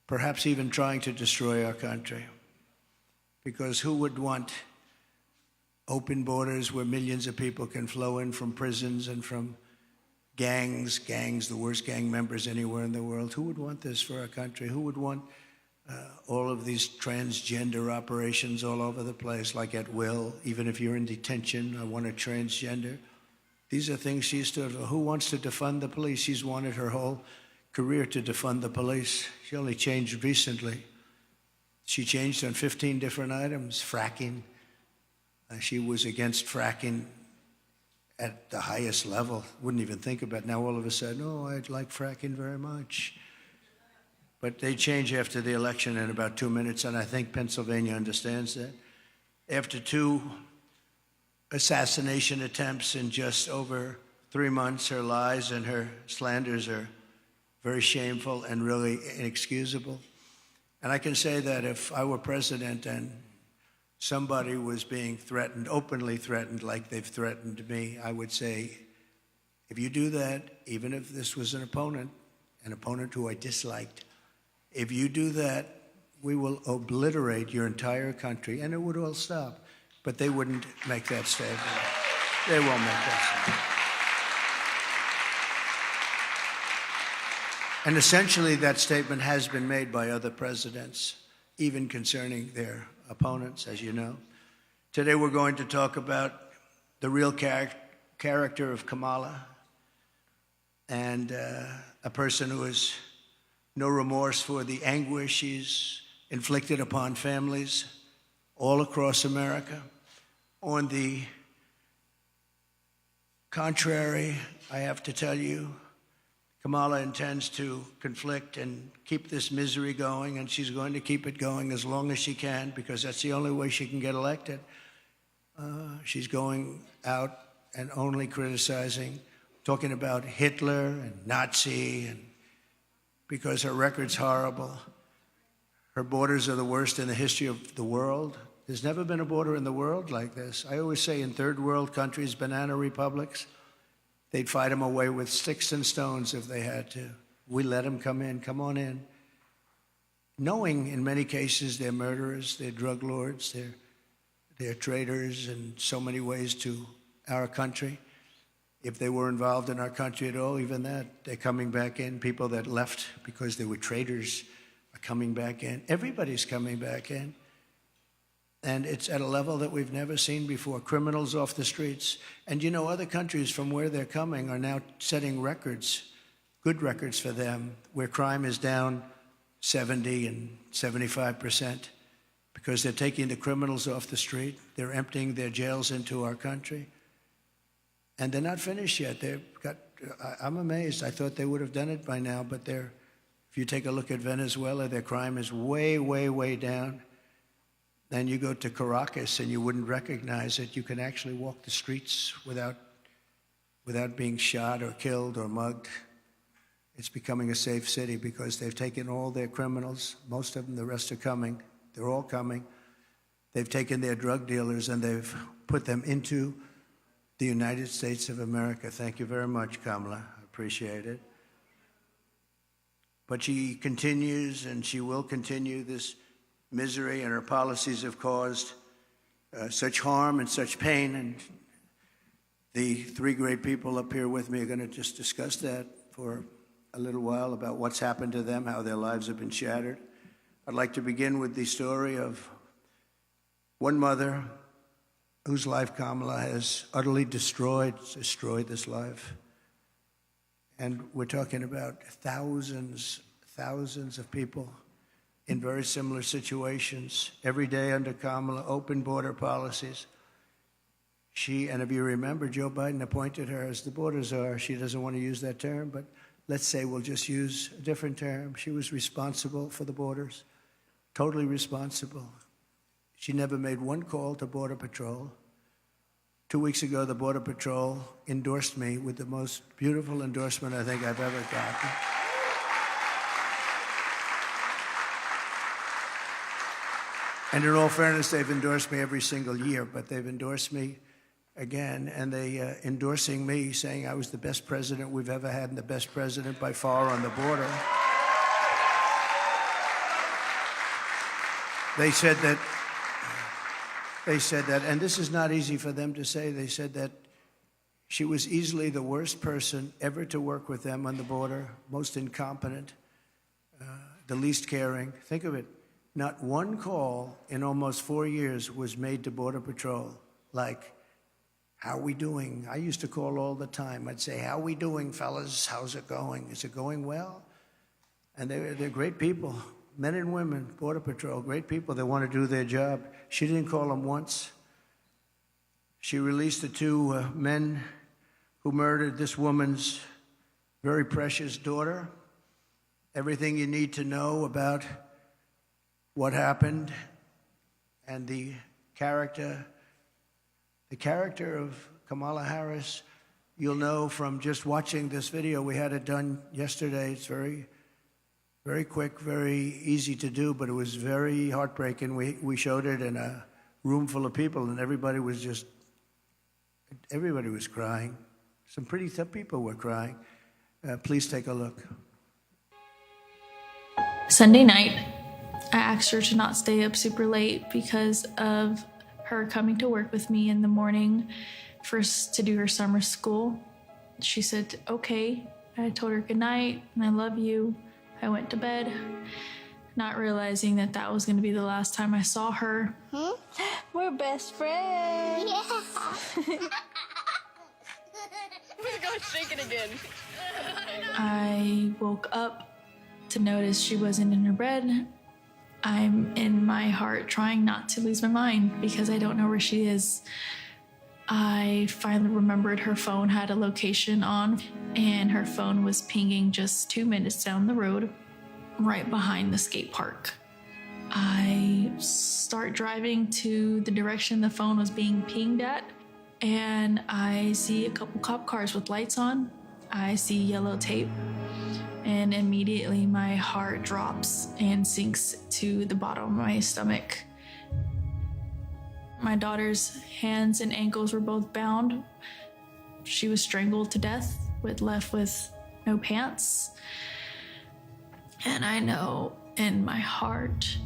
perhaps even trying to destroy our country. Because who would want open borders where millions of people can flow in from prisons and from gangs, the worst gang members anywhere in the world? Who would want this for our country? Who would want all of these transgender operations all over the place, like at will? Even if you're in detention, I want a transgender. These are things she stood for. Who wants to defund the police? She's wanted her whole career to defund the police. She only changed recently. She changed on 15 different items. Fracking. She was against fracking at the highest level. Wouldn't even think about it. Now all of a sudden, oh, I'd like fracking very much. But they change after the election in about 2 minutes, and I think Pennsylvania understands that. After 2 assassination attempts in just over 3 months, her lies and her slanders are very shameful and really inexcusable. And I can say that if I were president and somebody was being threatened, openly threatened like they've threatened me, I would say, if you do that, even if this was an opponent who I disliked, if you do that, we will obliterate your entire country, and it would all stop. But they wouldn't make that statement. They won't make that statement. And essentially, that statement has been made by other presidents, even concerning their opponents, as you know. Today, we're going to talk about the real character of Kamala, and a person who has no remorse for the anguish she's inflicted upon families all across America. On the contrary, I have to tell you, Kamala intends to conflict and keep this misery going, and she's going to keep it going as long as she can, because that's the only way she can get elected. She's going out and only criticizing, talking about Hitler and Nazi, and because her record's horrible. Her borders are the worst in the history of the world. There's never been a border in the world like this. I always say in third world countries, banana republics, they'd fight them away with sticks and stones if they had to. We let them come in, come on in. Knowing in many cases they're murderers, they're drug lords, they're traitors in so many ways to our country. If they were involved in our country at all, even that, they're coming back in. People that left because they were traitors are coming back in. Everybody's coming back in. And it's at a level that we've never seen before. Criminals off the streets. And you know, other countries from where they're coming are now setting records, good records for them, where crime is down 70 and 75% because they're taking the criminals off the street. They're emptying their jails into our country. And they're not finished yet. I'm amazed. I thought they would have done it by now, but if you take a look at Venezuela, their crime is way, way, way down. Then you go to Caracas and you wouldn't recognize it. You can actually walk the streets without being shot or killed or mugged. It's becoming a safe city because they've taken all their criminals, most of them, the rest are coming. They're all coming. They've taken their drug dealers and they've put them into the United States of America. Thank you very much, Kamala. I appreciate it. But she continues and she will continue this misery, and her policies have caused such harm and such pain. And the three great people up here with me are going to just discuss that for a little while about what's happened to them, how their lives have been shattered. I'd like to begin with the story of one mother whose life Kamala has utterly destroyed this life. And we're talking about thousands of people in very similar situations. Every day under Kamala, open border policies. And if you remember, Joe Biden appointed her as the border czar. She doesn't want to use that term, but let's say we'll just use a different term. She was responsible for the borders, totally responsible. She never made one call to Border Patrol. 2 weeks ago, the Border Patrol endorsed me with the most beautiful endorsement I think I've ever gotten. And in all fairness, they've endorsed me every single year, but they've endorsed me again, and they endorsing me, saying I was the best president we've ever had and the best president by far on the border. They said that, and this is not easy for them to say, they said that she was easily the worst person ever to work with them on the border, most incompetent, the least caring. Think of it, not one call in almost 4 years was made to Border Patrol, like, how we doing? I used to call all the time. I'd say, how we doing, fellas? How's it going? Is it going well? And they're great people. Men and women, Border Patrol, great people. They want to do their job. She didn't call them once. She released the two men who murdered this woman's very precious daughter. Everything you need to know about what happened and the character of Kamala Harris, you'll know from just watching this video. We had it done yesterday. It's very, very quick, very easy to do, but it was very heartbreaking. We showed it in a room full of people, and everybody was crying. Some pretty tough people were crying. Please take a look. Sunday night, I asked her to not stay up super late because of her coming to work with me in the morning to do her summer school. She said, okay. I told her good night and I love you. I went to bed, not realizing that that was going to be the last time I saw her. We're best friends. Yeah. We're going shaking again. I woke up to notice she wasn't in her bed. I'm in my heart trying not to lose my mind because I don't know where she is. I finally remembered her phone had a location on, and her phone was pinging just 2 minutes down the road, right behind the skate park. I start driving to the direction the phone was being pinged at, and I see a couple cop cars with lights on. I see yellow tape, and immediately my heart drops and sinks to the bottom of my stomach. My daughter's hands and ankles were both bound. She was strangled to death, left with no pants. And I know in my heart,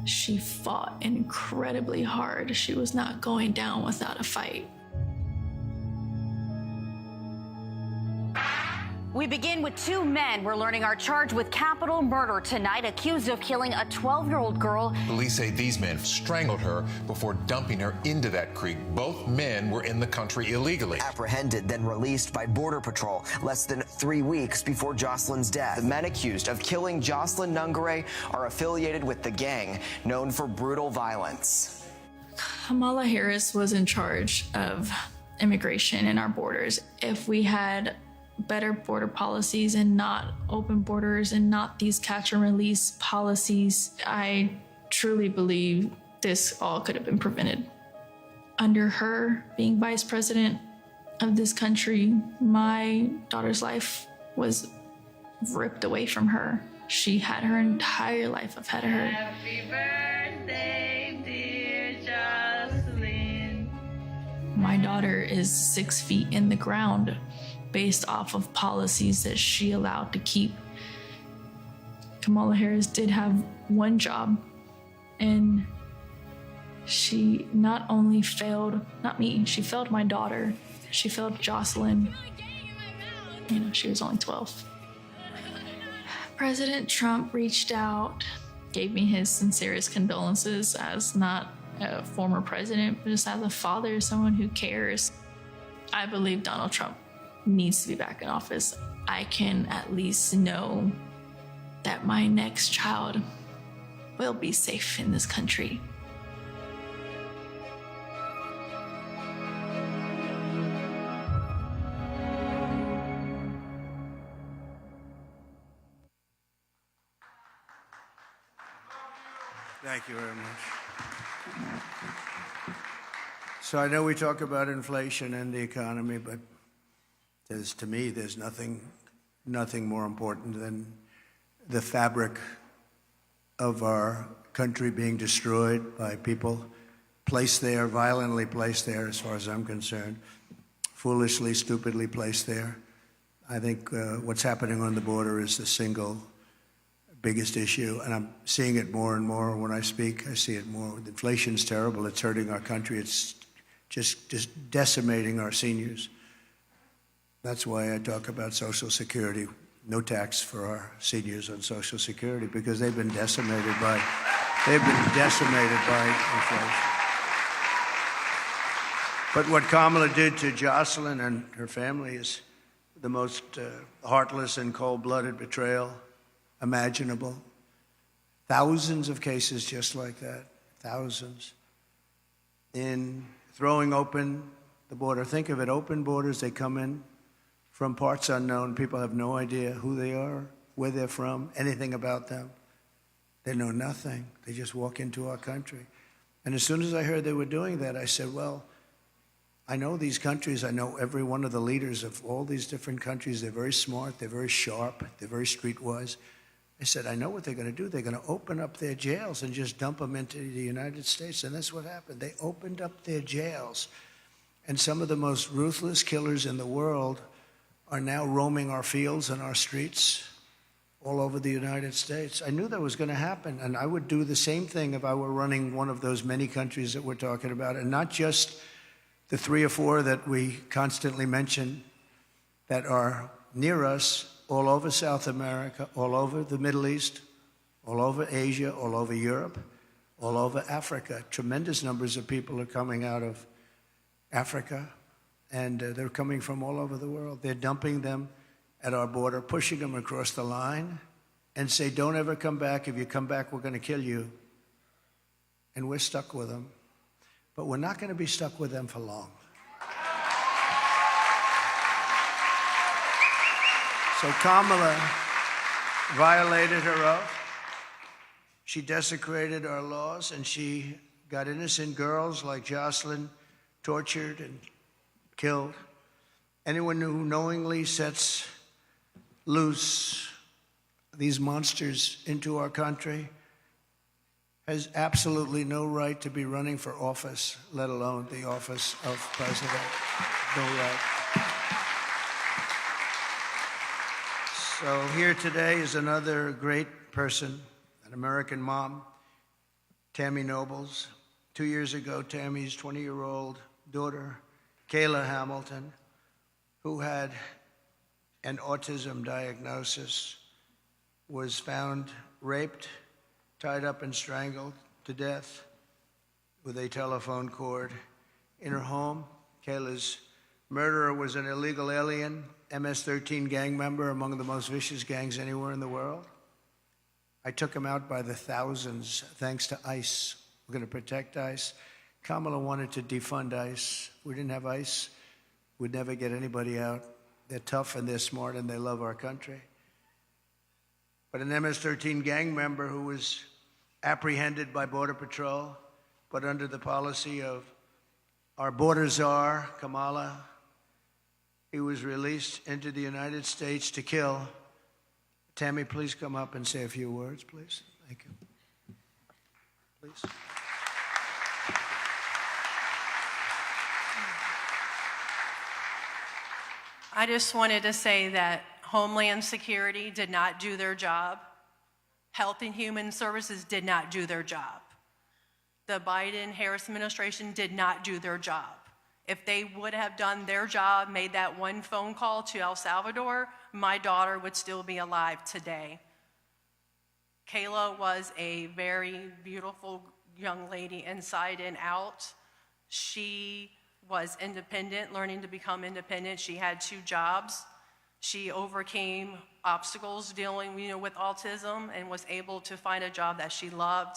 she fought incredibly hard. She was not going down without a fight. We begin with two men we're learning are charged with capital murder tonight, accused of killing a 12-year-old girl. Police say these men strangled her before dumping her into that creek. Both men were in the country illegally. Apprehended, then released by Border Patrol less than 3 weeks before Jocelyn's death. The men accused of killing Jocelyn Nungare are affiliated with the gang known for brutal violence. Kamala Harris was in charge of immigration in our borders. If we had better border policies and not open borders and not these catch and release policies, I truly believe this all could have been prevented. Under her being vice president of this country, my daughter's life was ripped away from her. She had her entire life ahead of her. Happy birthday, dear Jocelyn. My daughter is 6 feet in the ground based off of policies that she allowed to keep. Kamala Harris did have one job, and she not only failed, not me, she failed my daughter. She failed Jocelyn. You know, she was only 12. President Trump reached out, gave me his sincerest condolences as not a former president, but just as a father, someone who cares. I believe Donald Trump needs to be back in office. I can at least know that my next child will be safe in this country. Thank you very much. So I know we talk about inflation and the economy, but to me, there's nothing more important than the fabric of our country being destroyed by people placed there, violently placed there, as far as I'm concerned, foolishly, stupidly placed there. I think what's happening on the border is the single biggest issue, and I'm seeing it more and more when I speak. I see it more. Inflation's terrible. It's hurting our country. It's just decimating our seniors. That's why I talk about Social Security, no tax for our seniors on Social Security, because they've been decimated by inflation. But what Kamala did to Jocelyn and her family is the most heartless and cold-blooded betrayal imaginable. Thousands of cases just like that, thousands. In throwing open the border, think of it, open borders, they come in from parts unknown. People have no idea who they are, where they're from, anything about them. They know nothing. They just walk into our country. And as soon as I heard they were doing that, I said, well, I know these countries. I know every one of the leaders of all these different countries. They're very smart. They're very sharp. They're very streetwise. I said, I know what they're going to do. They're going to open up their jails and just dump them into the United States. And that's what happened. They opened up their jails. And some of the most ruthless killers in the world are now roaming our fields and our streets all over the United States. I knew that was going to happen, and I would do the same thing if I were running one of those many countries that we're talking about, and not just the 3 or 4 that we constantly mention that are near us, all over South America, all over the Middle East, all over Asia, all over Europe, all over Africa. Tremendous numbers of people are coming out of Africa, and they're coming from all over the world. They're dumping them at our border, pushing them across the line, and say, don't ever come back. If you come back, we're going to kill you. And we're stuck with them. But we're not going to be stuck with them for long. So Kamala violated her oath. She desecrated our laws, and she got innocent girls like Jocelyn tortured and killed. Anyone who knowingly sets loose these monsters into our country has absolutely no right to be running for office, let alone the office of president. No right. So here today is another great person, an American mom, Tammy Nobles. 2 years ago, Tammy's 20-year-old daughter, Kayla Hamilton, who had an autism diagnosis, was found raped, tied up and strangled to death with a telephone cord in her home. Kayla's murderer was an illegal alien, MS-13 gang member, among the most vicious gangs anywhere in the world. I took him out by the thousands, thanks to ICE. We're going to protect ICE. Kamala wanted to defund ICE. We didn't have ICE, we'd never get anybody out. They're tough and they're smart and they love our country. But an MS-13 gang member who was apprehended by Border Patrol, but under the policy of our border czar, Kamala, he was released into the United States to kill. Tammy, please come up and say a few words, please. Thank you. Please. I just wanted to say that Homeland Security did not do their job. Health and Human Services did not do their job. The Biden-Harris administration did not do their job. If they would have done their job, made that one phone call to El Salvador, my daughter would still be alive today. Kayla was a very beautiful young lady inside and out. She was independent, learning to become independent. She had 2 jobs. She overcame obstacles dealing, with autism and was able to find a job that she loved.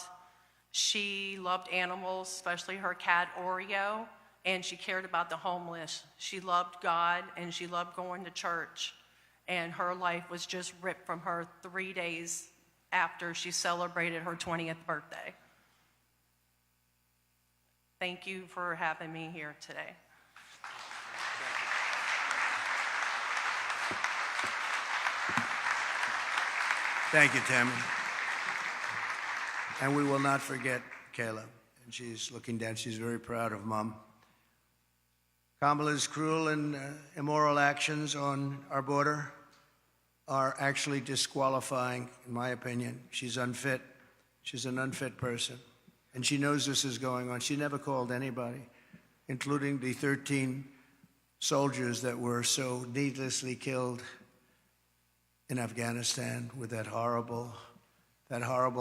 She loved animals, especially her cat Oreo, and she cared about the homeless. She loved God and she loved going to church. And her life was just ripped from her 3 days after she celebrated her 20th birthday. Thank you for having me here today. Thank you, Tammy. And we will not forget Kayla. And she's looking down. She's very proud of Mom. Kamala's cruel and immoral actions on our border are actually disqualifying, in my opinion. She's unfit. She's an unfit person. And she knows this is going on. She never called anybody, including the 13 soldiers that were so needlessly killed in Afghanistan with that horrible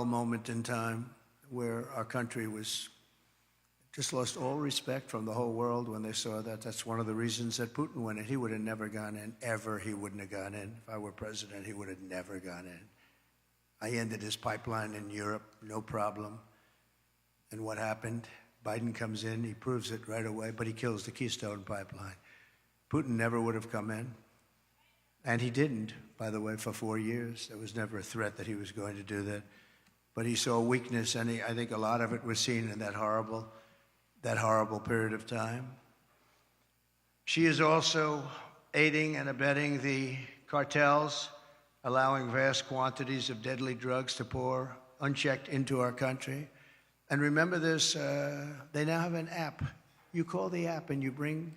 moment in time where our country was just lost all respect from the whole world when they saw that. That's one of the reasons that Putin went in. He would have never gone in, ever. He wouldn't have gone in. If I were president, he would have never gone in. I ended his pipeline in Europe, no problem. And what happened? Biden comes in, he proves it right away, but he kills the Keystone Pipeline. Putin never would have come in. And he didn't, by the way, for 4 years. There was never a threat that he was going to do that. But he saw weakness, and I think a lot of it was seen in that horrible period of time. She is also aiding and abetting the cartels, allowing vast quantities of deadly drugs to pour unchecked into our country. And remember this, they now have an app. You call the app and you bring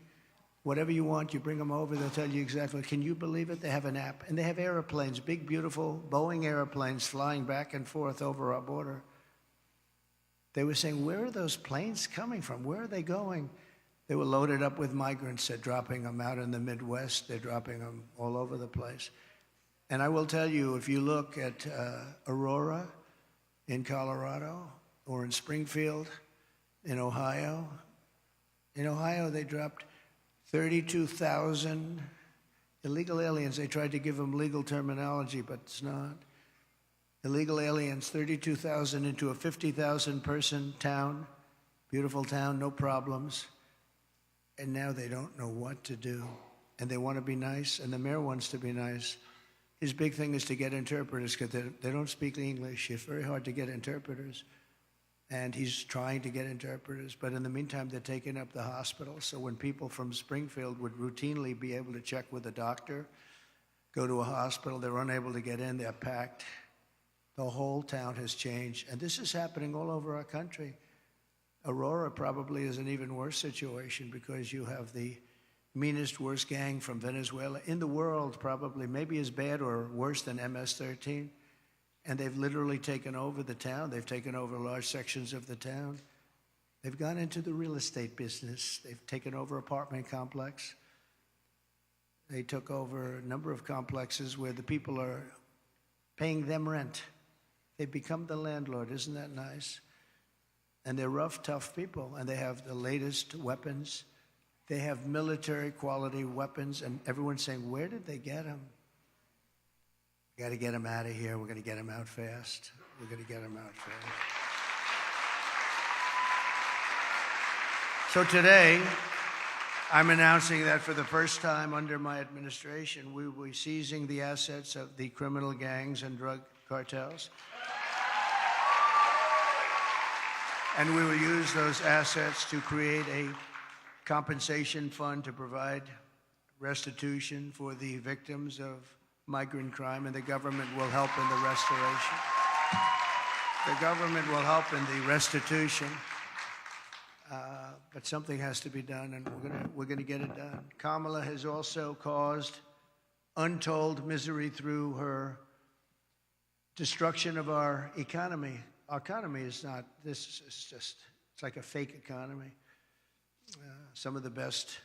whatever you want, you bring them over, they'll tell you exactly. Can you believe it? They have an app. And they have airplanes, big, beautiful Boeing airplanes flying back and forth over our border. They were saying, where are those planes coming from? Where are they going? They were loaded up with migrants. They're dropping them out in the Midwest. They're dropping them all over the place. And I will tell you, if you look at Aurora in Colorado or in Springfield in Ohio, they dropped 32,000 illegal aliens. They tried to give them legal terminology, but it's not. Illegal aliens, 32,000 into a 50,000 person town, beautiful town, no problems. And now they don't know what to do. And they want to be nice, and the mayor wants to be nice. His big thing is to get interpreters because they don't speak English. It's very hard to get interpreters. And he's trying to get interpreters, but in the meantime, they're taking up the hospital. So when people from Springfield would routinely be able to check with a doctor, go to a hospital, they're unable to get in, they're packed. The whole town has changed, and this is happening all over our country. Aurora probably is an even worse situation because you have the meanest, worst gang from Venezuela in the world, probably, maybe as bad or worse than MS-13. And they've literally taken over the town. They've taken over large sections of the town. They've gone into the real estate business. They've taken over apartment complex. They took over a number of complexes where the people are paying them rent. They've become the landlord. Isn't that nice? And they're rough, tough people, and they have the latest weapons. They have military quality weapons, and everyone's saying, where did they get them? We got to get them out of here. We're going to get them out fast. We're going to get them out fast. So today, I'm announcing that for the first time under my administration, we will be seizing the assets of the criminal gangs and drug cartels. And we will use those assets to create a compensation fund to provide restitution for the victims of migrant crime, and the government will help in the restoration. The government will help in the restitution, but something has to be done, and we're gonna get it done. Kamala has also caused untold misery through her destruction of our economy. Our economy is not, this is just, it's like a fake economy. Some of the best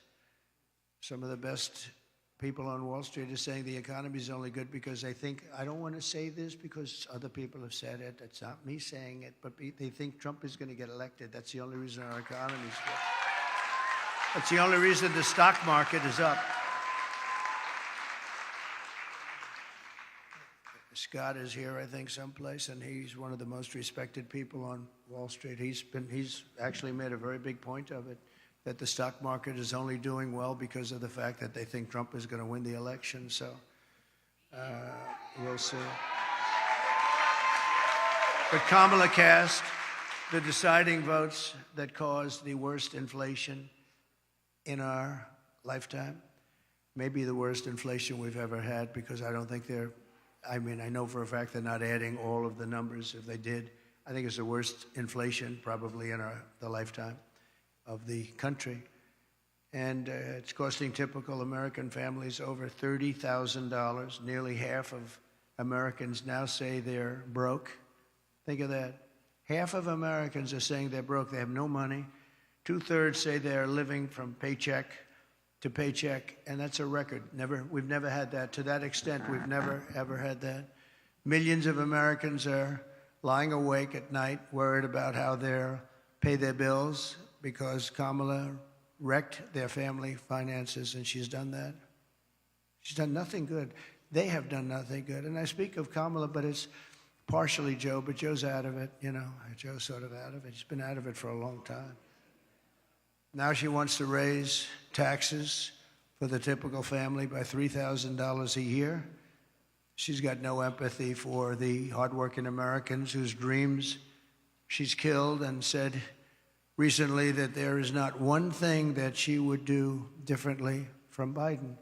people on Wall Street are saying the economy is only good because they think, I don't want to say this because other people have said it. It's not me saying it, but they think Trump is going to get elected. That's the only reason our economy is good. That's the only reason the stock market is up. Scott is here, I think, someplace, and he's one of the most respected people on Wall Street. He's actually made a very big point of it, that the stock market is only doing well because of the fact that they think Trump is going to win the election. So we'll see. But Kamala cast the deciding votes that caused the worst inflation in our lifetime, maybe the worst inflation we've ever had, because I don't think they're, I mean, I know for a fact they're not adding all of the numbers. If they did, I think it's the worst inflation probably in the lifetime of the country. And it's costing typical American families over $30,000. Nearly half of Americans now say they're broke. Think of that. Half of Americans are saying they're broke. They have no money. 2/3 say they're living from paycheck to paycheck, and that's a record. We've never had that. To that extent, we've never, ever had that. Millions of Americans are lying awake at night, worried about how they'll pay their bills because Kamala wrecked their family finances, and she's done that. She's done nothing good. They have done nothing good. And I speak of Kamala, but it's partially Joe, but Joe's out of it, you know. Joe's sort of out of it. He's been out of it for a long time. Now she wants to raise taxes for the typical family by $3,000 a year. She's got no empathy for the hardworking Americans whose dreams she's killed, and said recently that there is not one thing that she would do differently from Biden.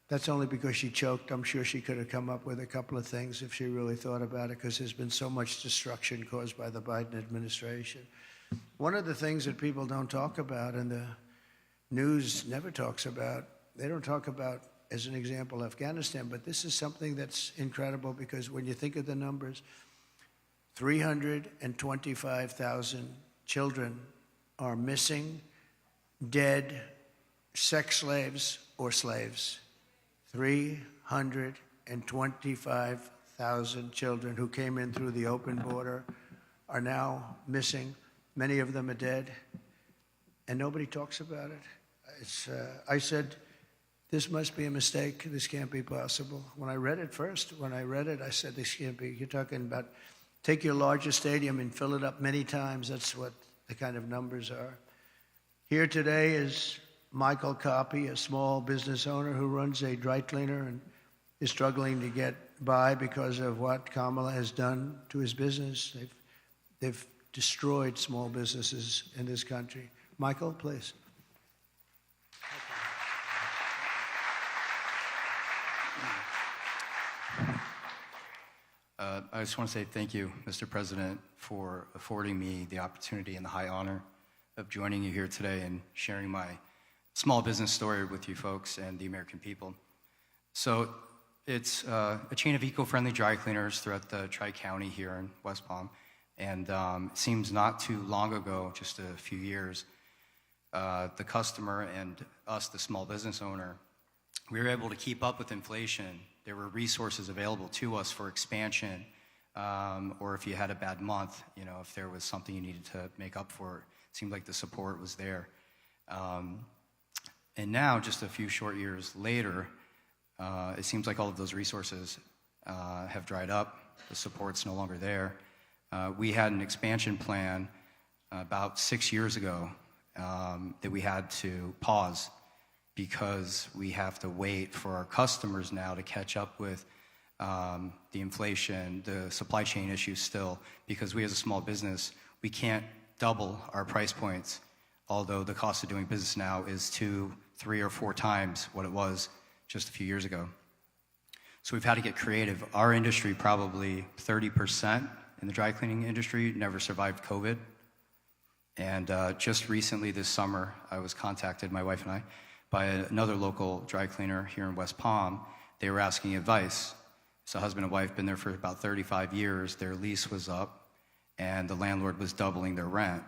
That's only because she choked. I'm sure she could have come up with a couple of things if she really thought about it, because there's been so much destruction caused by the Biden administration. One of the things that people don't talk about, and the news never talks about, they don't talk about, as an example, Afghanistan, but this is something that's incredible, because when you think of the numbers, 325,000 children are missing, dead, sex slaves, or slaves. 325,000 children who came in through the open border are now missing. Many of them are dead, and nobody talks about it. I said, this must be a mistake. This can't be possible. When I read it, I said, this can't be. You're talking about take your largest stadium and fill it up many times. That's what the kind of numbers are. Here today is Michael Copy, a small business owner who runs a dry cleaner and is struggling to get by because of what Kamala has done to his business. They've destroyed small businesses in this country. Michael, please. I just want to say thank you, Mr. President, for affording me the opportunity and the high honor of joining you here today and sharing my small business story with you folks and the American people. So it's a chain of eco-friendly dry cleaners throughout the Tri-County here in West Palm. And it seems not too long ago, just a few years, the customer and us, the small business owner, we were able to keep up with inflation. There were resources available to us for expansion, or if you had a bad month, you know, if there was something you needed to make up for it, seemed like the support was there. And now, just a few short years later, it seems like all of those resources have dried up. The support's no longer there. We had an expansion plan about 6 years ago that we had to pause because we have to wait for our customers now to catch up with the inflation, the supply chain issues still, because we as a small business, we can't double our price points, although the cost of doing business now is 2, 3, or 4 times what it was just a few years ago. So we've had to get creative. Our industry, probably 30% in the dry cleaning industry, never survived COVID. And just recently this summer, I was contacted, my wife and I, by another local dry cleaner here in West Palm. They were asking advice. So husband and wife been there for about 35 years. Their lease was up, and the landlord was doubling their rent,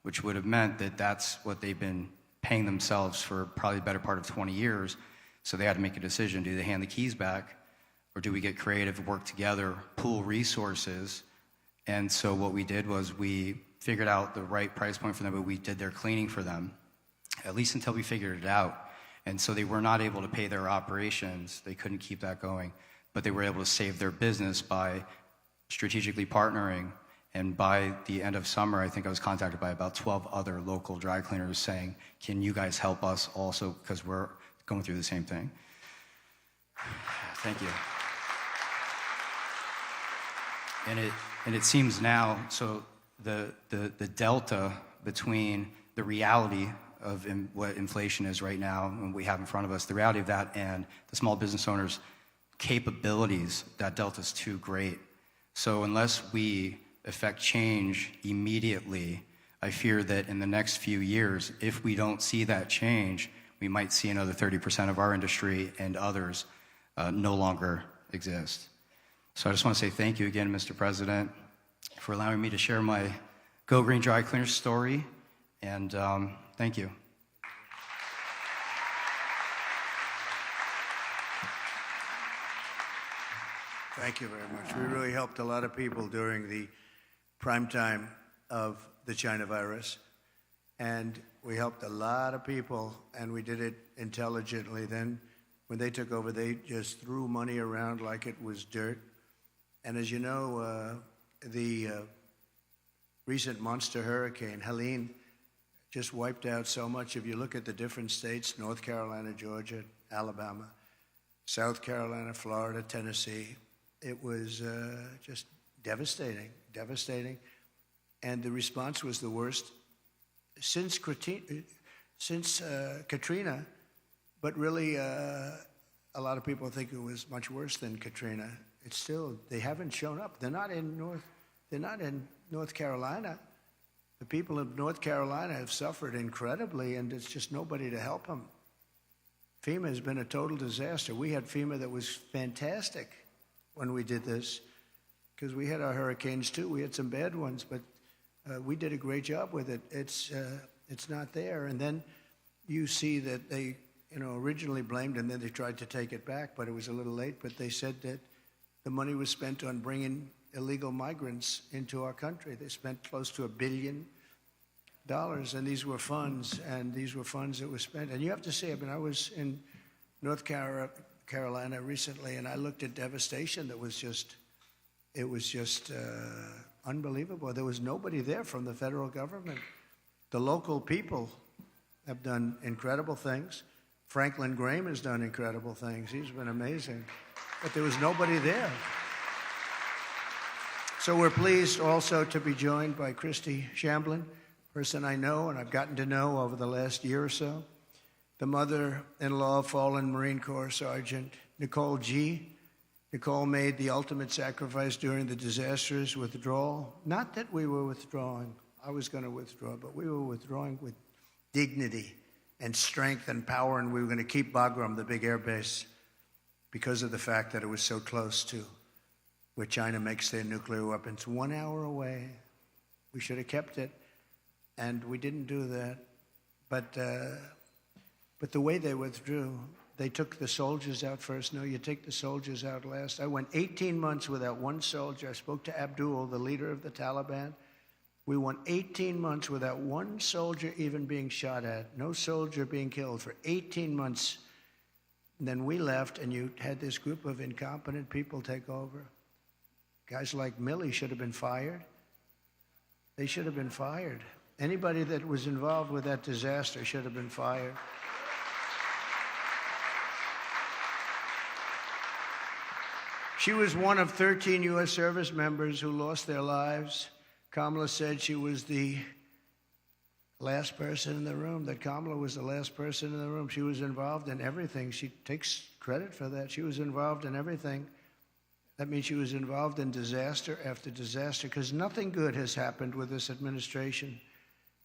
which would have meant that that's what they've been paying themselves for probably the better part of 20 years. So they had to make a decision. Do they hand the keys back, or do we get creative, work together, pool resources? And so what we did was we figured out the right price point for them, but we did their cleaning for them, at least until we figured it out. And so they were not able to pay their operations. They couldn't keep that going, but they were able to save their business by strategically partnering. And by the end of summer, I think I was contacted by about 12 other local dry cleaners saying, can you guys help us also, because we're going through the same thing. Thank you. And it seems now, so the delta between the reality of what inflation is right now and we have in front of us, the reality of that and the small business owners' capabilities, that delta is too great. So unless we effect change immediately, I fear that in the next few years, if we don't see that change, we might see another 30% of our industry and others no longer exist. So I just want to say thank you again, Mr. President, for allowing me to share my Go Green Dry Cleaner story, and thank you. Thank you very much. We really helped a lot of people during the prime time of the China virus, and we helped a lot of people, and we did it intelligently. Then when they took over, they just threw money around like it was dirt. And as you know, the recent monster hurricane, Helene, just wiped out so much. If you look at the different states, North Carolina, Georgia, Alabama, South Carolina, Florida, Tennessee, it was just devastating. And the response was the worst since Katrina, but really a lot of people think it was much worse than Katrina. It's still, they haven't shown up. They're not in North Carolina. The people of North Carolina have suffered incredibly, and there's just nobody to help them. FEMA has been a total disaster. We had FEMA that was fantastic when we did this, because we had our hurricanes too. We had some bad ones, but we did a great job with it. It's not there. And then you see that they, originally blamed, and then they tried to take it back, but it was a little late. But they said that the money was spent on bringing illegal migrants into our country. They spent close to $1 billion, and these were funds that were spent. And you have to say, I was in North Carolina recently, and I looked at devastation that was just, unbelievable. There was nobody there from the federal government. The local people have done incredible things. Franklin Graham has done incredible things. He's been amazing. But there was nobody there. So we're pleased also to be joined by Christy Shamblin, person I know and I've gotten to know over the last year or so, the mother-in-law of fallen Marine Corps Sergeant Nicole G. Nicole made the ultimate sacrifice during the disastrous withdrawal. Not that we were withdrawing. I was going to withdraw, but we were withdrawing with dignity and strength and power, and we were going to keep Bagram, the big air base, because of the fact that it was so close to where China makes their nuclear weapons, 1 hour away. We should have kept it, and we didn't do that. But the way they withdrew, they took the soldiers out first. No, you take the soldiers out last. I went 18 months without one soldier. I spoke to Abdul, the leader of the Taliban. We went 18 months without one soldier even being shot at, no soldier being killed for 18 months. And then we left, and you had this group of incompetent people take over. Guys like Milley should have been fired. They should have been fired. Anybody that was involved with that disaster should have been fired. She was one of 13 U.S. service members who lost their lives. Kamala said she was the last person in the room, that Kamala was the last person in the room. She was involved in everything. She takes credit for that. She was involved in everything. That means she was involved in disaster after disaster, because nothing good has happened with this administration,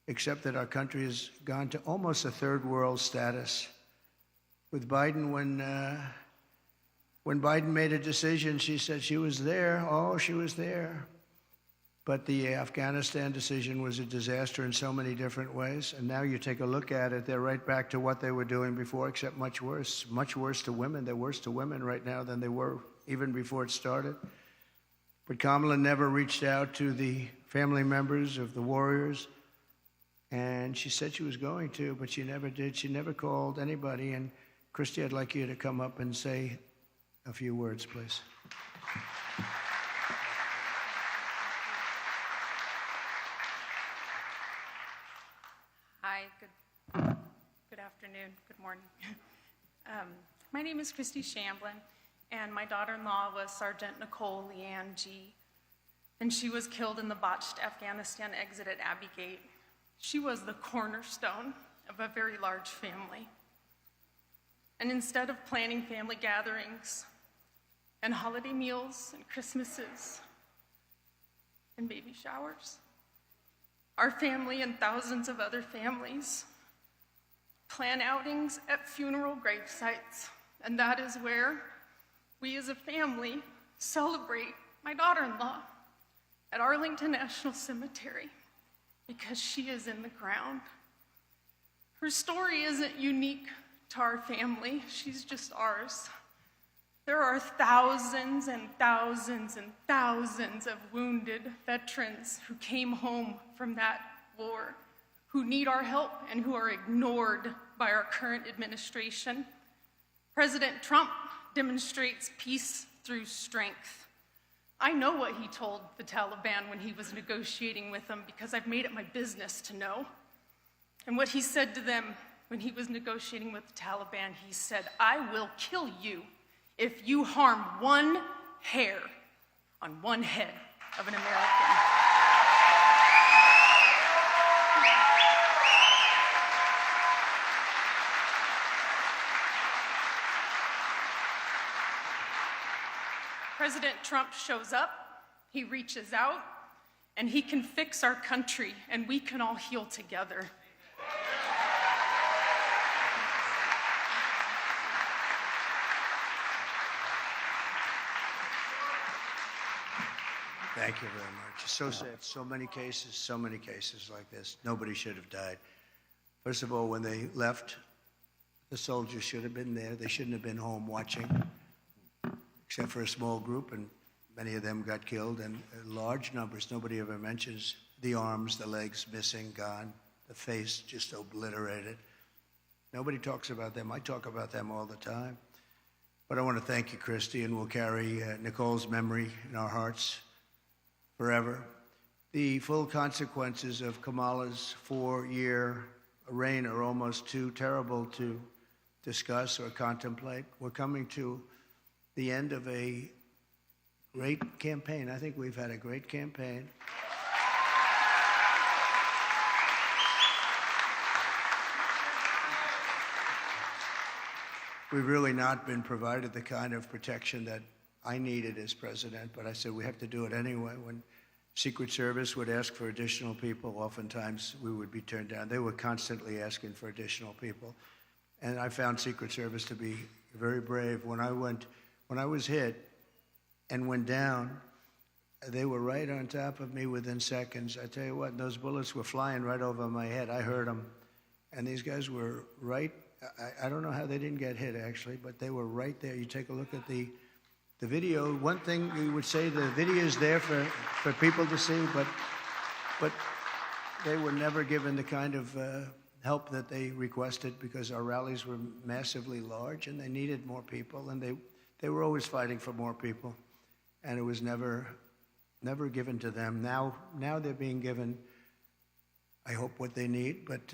except that our country has gone to almost a third world status. With Biden, when Biden made a decision, she said she was there. Oh, she was there. But the Afghanistan decision was a disaster in so many different ways. And now you take a look at it, they're right back to what they were doing before, except much worse to women. They're worse to women right now than they were even before it started. But Kamala never reached out to the family members of the warriors. And she said she was going to, but she never did. She never called anybody. And Christy, I'd like you to come up and say a few words, please. Hi, good afternoon, good morning. My name is Christy Shamblin, and my daughter-in-law was Sergeant Nicole Leanne G., and she was killed in the botched Afghanistan exit at Abbey Gate. She was the cornerstone of a very large family. And instead of planning family gatherings and holiday meals and Christmases and baby showers, our family and thousands of other families plan outings at funeral grave sites, and that is where we as a family celebrate my daughter-in-law at Arlington National Cemetery, because she is in the ground. Her story isn't unique to our family, she's just ours. There are thousands and thousands and thousands of wounded veterans who came home from that war, who need our help and who are ignored by our current administration. President Trump demonstrates peace through strength. I know what he told the Taliban when he was negotiating with them, because I've made it my business to know. And what he said to them when he was negotiating with the Taliban, he said, "I will kill you if you harm one hair on one head of an American." President Trump shows up, he reaches out, and he can fix our country, and we can all heal together. Thank you very much. It's so sad. So many cases like this. Nobody should have died. First of all, when they left, the soldiers should have been there. They shouldn't have been home watching, except for a small group, and many of them got killed, and large numbers. Nobody ever mentions the arms, the legs missing, gone, the face just obliterated. Nobody talks about them. I talk about them all the time. But I want to thank you, Christy, and we'll carry Nicole's memory in our hearts forever. The full consequences of Kamala's 4-year reign are almost too terrible to discuss or contemplate. We're coming to the end of a great campaign. I think we've had a great campaign. We've really not been provided the kind of protection that I needed as president, but I said we have to do it anyway. When Secret Service would ask for additional people. Oftentimes, we would be turned down. They were constantly asking for additional people. And I found Secret Service to be very brave. When I was hit and went down, they were right on top of me within seconds. I tell you what, those bullets were flying right over my head. I heard them. And these guys were right. I don't know how they didn't get hit, actually, but they were right there. You take a look at the video. One thing we would say, the video is there for people to see, but they were never given the kind of help that they requested, because our rallies were massively large and they needed more people, and they were always fighting for more people, and it was never given to them. Now they're being given, I hope, what they need, but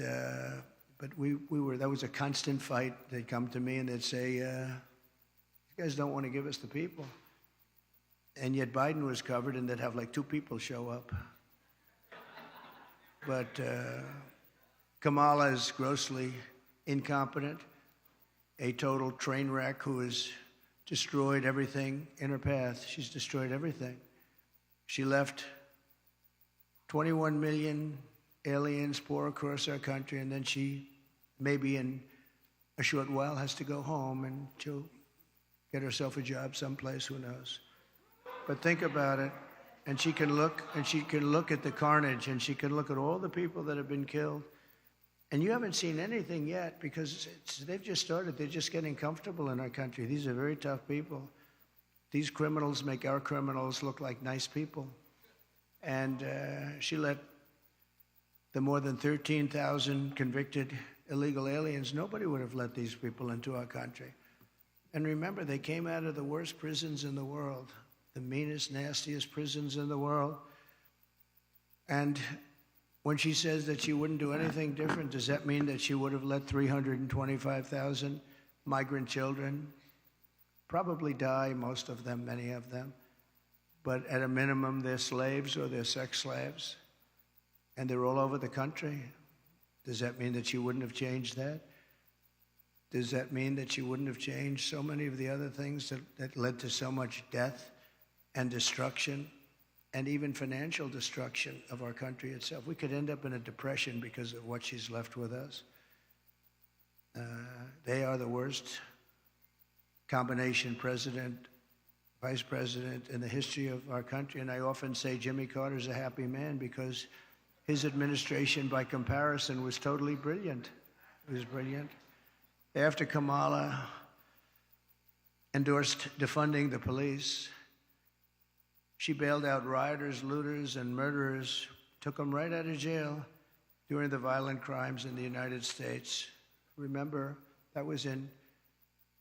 we were, that was a constant fight. They'd come to me and they'd say, you guys don't want to give us the people. And yet Biden was covered, and they'd have like 2 people show up. But Kamala is grossly incompetent, a total train wreck who has destroyed everything in her path. She's destroyed everything. She left 21 million aliens pour across our country, and then she, maybe in a short while, has to go home, and she'll get herself a job someplace, who knows. But think about it, and she can look at the carnage, and she can look at all the people that have been killed. And you haven't seen anything yet, because they've just started. They're just getting comfortable in our country. These are very tough people. These criminals make our criminals look like nice people. And she let the more than 13,000 convicted illegal aliens, nobody would have let these people into our country. And remember, they came out of the worst prisons in the world, the meanest, nastiest prisons in the world. And when she says that she wouldn't do anything different, does that mean that she would have let 325,000 migrant children probably die, most of them, many of them? But at a minimum, they're slaves or they're sex slaves, and they're all over the country. Does that mean that she wouldn't have changed that? Does that mean that she wouldn't have changed so many of the other things that led to so much death and destruction, and even financial destruction of our country itself? We could end up in a depression because of what she's left with us. They are the worst combination president, vice president in the history of our country. And I often say Jimmy Carter's a happy man, because his administration, by comparison, was totally brilliant. It was brilliant. After Kamala endorsed defunding the police, she bailed out rioters, looters, and murderers, took them right out of jail during the violent crimes in the United States. Remember, that was in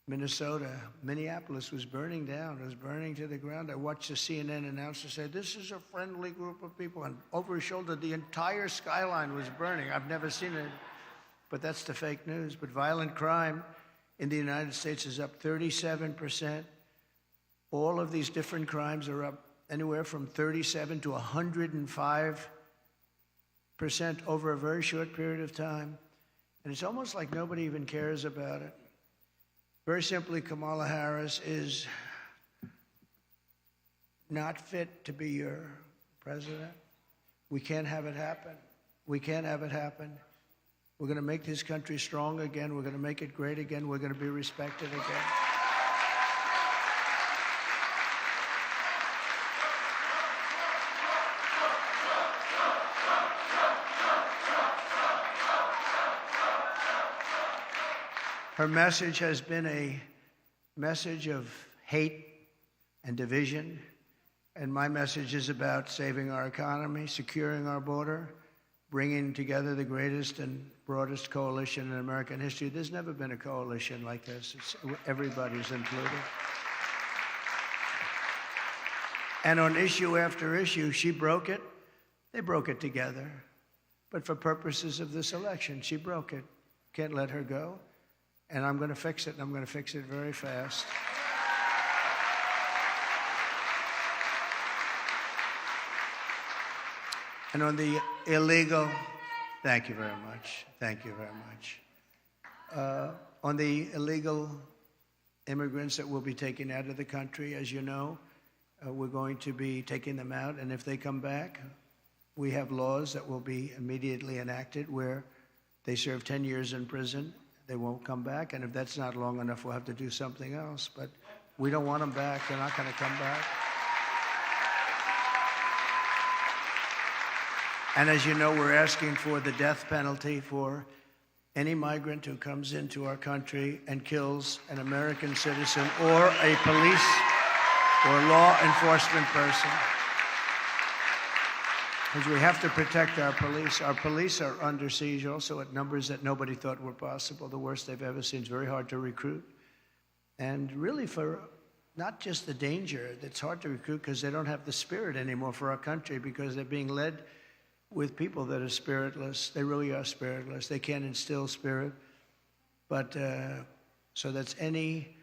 Minnesota. Minneapolis was burning down. It was burning to the ground. I watched a CNN announcer say, "This is a friendly group of people." And over his shoulder, the entire skyline was burning. I've never seen it, but that's the fake news. But violent crime in the United States is up 37%. All of these different crimes are up anywhere from 37 to 105% over a very short period of time. And it's almost like nobody even cares about it. Very simply, Kamala Harris is not fit to be your president. We can't have it happen. We can't have it happen. We're going to make this country strong again. We're going to make it great again. We're going to be respected again. Her message has been a message of hate and division, and my message is about saving our economy, securing our border, bringing together the greatest and broadest coalition in American history. There's never been a coalition like this. Everybody's included. And on issue after issue, she broke it. They broke it together. But for purposes of this election, she broke it. Can't let her go. And I'm going to fix it, and I'm going to fix it very fast. And on the illegal, thank you very much. Thank you very much. On the illegal immigrants that will be taken out of the country, as you know, we're going to be taking them out, and if they come back, we have laws that will be immediately enacted where they serve 10 years in prison, they won't come back, and if that's not long enough, we'll have to do something else. But we don't want them back. They're not going to come back. And as you know, we're asking for the death penalty for any migrant who comes into our country and kills an American citizen or a police or law enforcement person. Because we have to protect our police. Our police are under siege also at numbers that nobody thought were possible, the worst they've ever seen. It's very hard to recruit. And really for not just the danger, it's hard to recruit because they don't have the spirit anymore for our country because they're being led with people that are spiritless. They really are spiritless. They can't instill spirit. But so that's any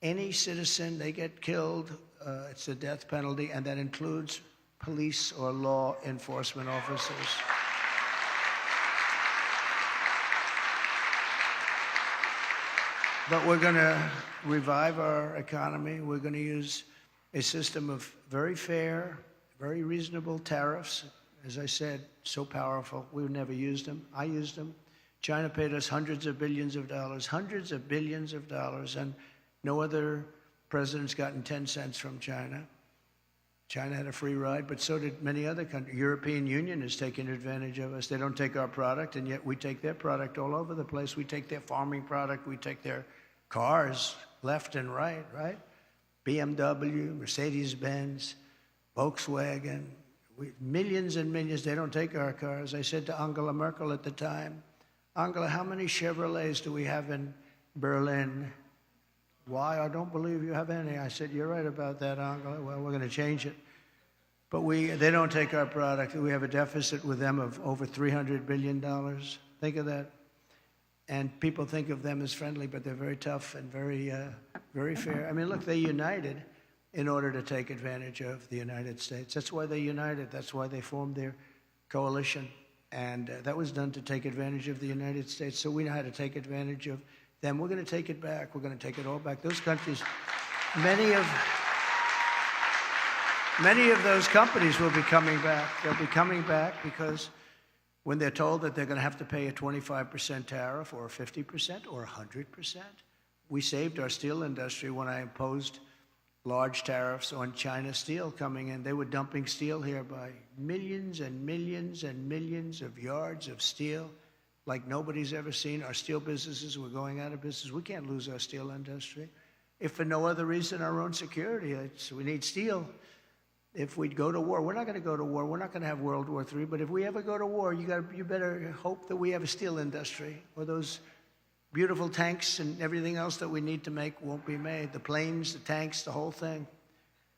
citizen, they get killed, it's a death penalty, and that includes police or law enforcement officers. But we're going to revive our economy. We're going to use a system of very fair, very reasonable tariffs. As I said, so powerful. We've never used them. I used them. China paid us hundreds of billions of dollars, and no other president's gotten 10 cents from China. China had a free ride, but so did many other countries. European Union is taking advantage of us. They don't take our product, and yet we take their product all over the place. We take their farming product. We take their cars left and right, right? BMW, Mercedes-Benz, Volkswagen, millions and millions. They don't take our cars. I said to Angela Merkel at the time, Angela, how many Chevrolets do we have in Berlin? Why? I don't believe you have any. I said, you're right about that, Angela. Well, we're going to change it. But they don't take our product. We have a deficit with them of over $300 billion. Think of that. And people think of them as friendly, but they're very tough and very, very fair. I mean, look, they united in order to take advantage of the United States. That's why they united. That's why they formed their coalition. And that was done to take advantage of the United States. So we know how to take advantage of them. We're going to take it back. We're going to take it all back. Those countries, many of those companies will be coming back. They'll be coming back because when they're told that they're going to have to pay a 25% tariff or 50% or 100%, we saved our steel industry when I imposed large tariffs on China steel coming in. They were dumping steel here by millions and millions and millions of yards of steel like nobody's ever seen. Our steel businesses were going out of business. We can't lose our steel industry. If for no other reason, our own security. We need steel. If we'd go to war, we're not going to go to war. We're not going to have World War III. But if we ever go to war, you better hope that we have a steel industry, or those beautiful tanks and everything else that we need to make won't be made. The planes, the tanks, the whole thing.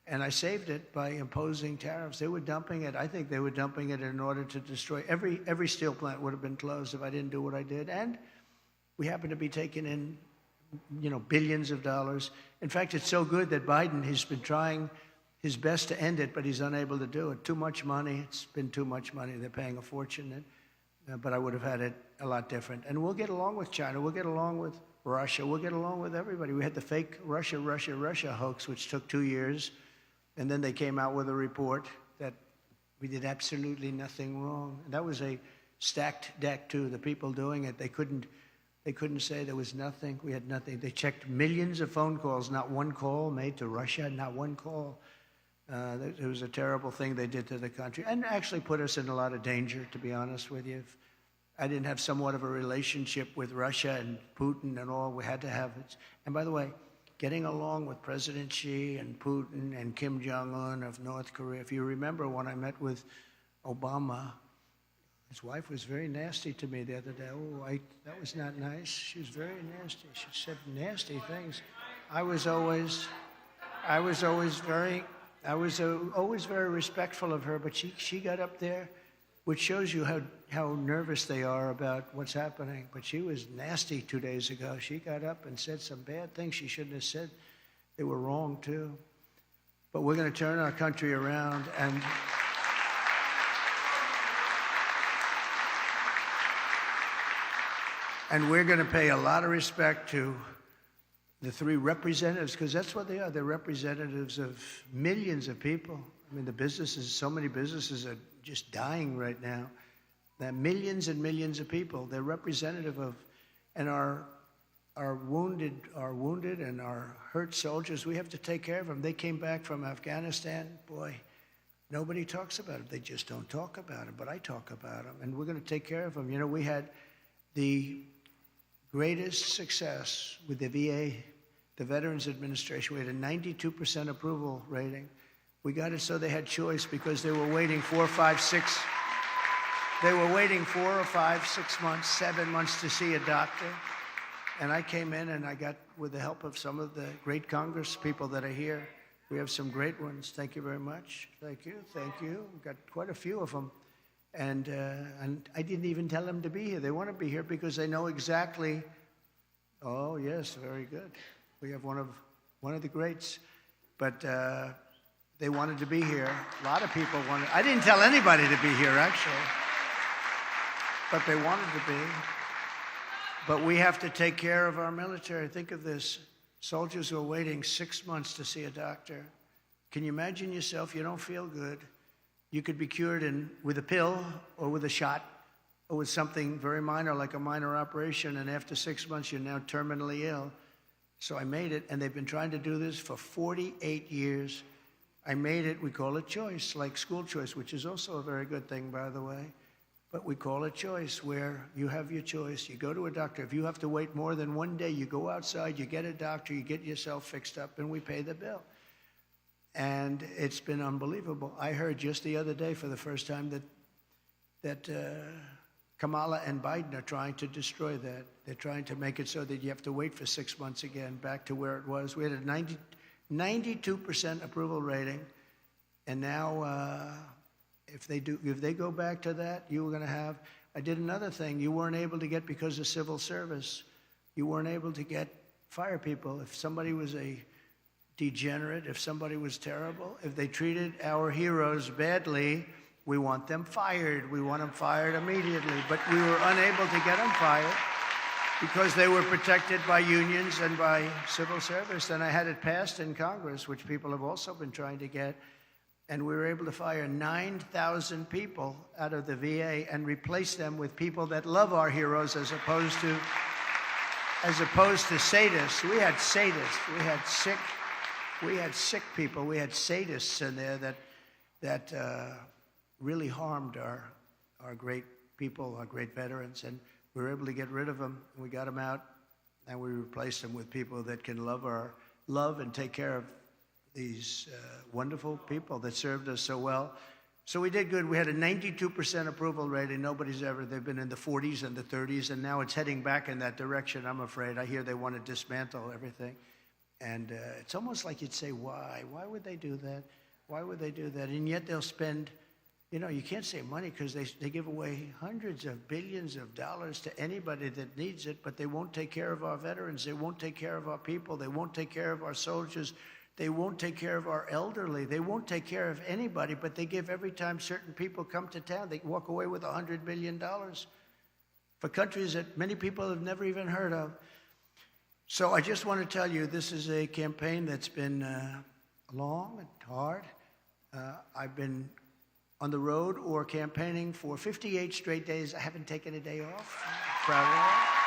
And I saved it by imposing tariffs. They were dumping it. I think they were dumping it in order to destroy. Every steel plant would have been closed if I didn't do what I did. And we happen to be taking in, billions of dollars. In fact, it's so good that Biden has been trying his best to end it, but he's unable to do it. Too much money. It's been too much money. They're paying a fortune. But I would have had it a lot different. And we'll get along with China. We'll get along with Russia. We'll get along with everybody. We had the fake Russia hoax, which took 2 years. And then they came out with a report that we did absolutely nothing wrong. And that was a stacked deck, too. The people doing it, they couldn't say there was nothing. We had nothing. They checked millions of phone calls, not one call made to Russia, not one call. It was a terrible thing they did to the country and actually put us in a lot of danger, to be honest with you. If I didn't have somewhat of a relationship with Russia and Putin and all, we had to have it. And by the way, getting along with President Xi and Putin and Kim Jong-un of North Korea. If you remember when I met with Obama, his wife was very nasty to me the other day. That was not nice. She was very nasty. She said nasty things. I was always very respectful of her, but she got up there, which shows you how nervous they are about what's happening. But she was nasty 2 days ago. She got up and said some bad things she shouldn't have said. They were wrong, too. But we're going to turn our country around, and we're going to pay a lot of respect to the three representatives, because that's what they are. They're representatives of millions of people. I mean, the businesses, so many businesses are just dying right now. There are millions and millions of people. They're representative of, and our wounded and our hurt soldiers, we have to take care of them. They came back from Afghanistan. Boy, nobody talks about it. They just don't talk about it, but I talk about them, and we're going to take care of them. You know, we had the greatest success with the VA, the Veterans Administration. We had a 92% approval rating. We got it so they had choice because they were waiting 4 or 5, 6. They were waiting 4 or 5, 6 months, 7 months to see a doctor. And I came in and I got, with the help of some of the great Congress people that are here, we have some great ones. Thank you very much. Thank you. Thank you. We've got quite a few of them. And I didn't even tell them to be here. They want to be here because they know exactly. Oh, yes, very good. We have one of the greats. But they wanted to be here. A lot of people wanted. I didn't tell anybody to be here, actually. But they wanted to be. But we have to take care of our military. Think of this. Soldiers who are waiting 6 months to see a doctor. Can you imagine yourself? You don't feel good. You could be cured with a pill or with a shot or with something very minor, like a minor operation, and after 6 months, you're now terminally ill. So I made it, and they've been trying to do this for 48 years. I made it. We call it choice, like school choice, which is also a very good thing, by the way. But we call it choice, where you have your choice. You go to a doctor. If you have to wait more than 1 day, you go outside, you get a doctor, you get yourself fixed up, and we pay the bill. And it's been unbelievable. I heard just the other day for the first time that Kamala and Biden are trying to destroy that. They're trying to make it so that you have to wait for 6 months again, back to where it was. We had a 92% approval rating, and now if they go back to that, you were going to have. I did another thing you weren't able to get because of civil service. You weren't able to get fire people. If somebody was a degenerate, if somebody was terrible, if they treated our heroes badly, we want them fired. We want them fired immediately. But we were unable to get them fired because they were protected by unions and by civil service. And I had it passed in Congress, which people have also been trying to get. And we were able to fire 9,000 people out of the VA and replace them with people that love our heroes as opposed to sadists. We had sadists. We had sick people. We had sadists in there that really harmed our great people, our great veterans, and we were able to get rid of them. We got them out, and we replaced them with people that can love and take care of these wonderful people that served us so well. So we did good. We had a 92% approval rating. They've been in the 40s and the 30s, and now it's heading back in that direction, I'm afraid. I hear they want to dismantle everything. And it's almost like you'd say, why? Why would they do that? Why would they do that? And yet they'll spend, you can't say money because they give away hundreds of billions of dollars to anybody that needs it, but they won't take care of our veterans. They won't take care of our people. They won't take care of our soldiers. They won't take care of our elderly. They won't take care of anybody, but they give every time certain people come to town, they walk away with $100 billion for countries that many people have never even heard of. So I just want to tell you, this is a campaign that's been long and hard. I've been on the road or campaigning for 58 straight days. I haven't taken a day off. I'm proud of that.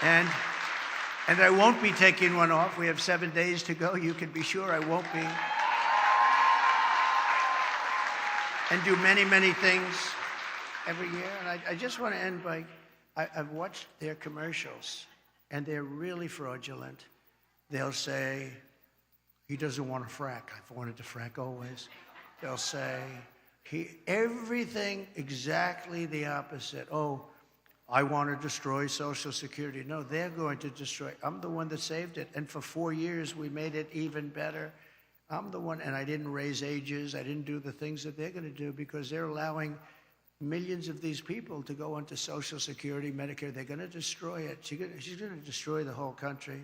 And I won't be taking one off. We have 7 days to go. You can be sure I won't be. And do many, many things every year. And I just want to end by, I've watched their commercials, and they're really fraudulent. They'll say, he doesn't want to frack. I've wanted to frack always. They'll say, everything exactly the opposite. Oh, I want to destroy Social Security. No, they're going to destroy. I'm the one that saved it. And for 4 years, we made it even better. I'm the one, and I didn't raise ages. I didn't do the things that they're going to do because they're allowing millions of these people to go onto Social Security, Medicare. They're going to destroy it. She's going to destroy the whole country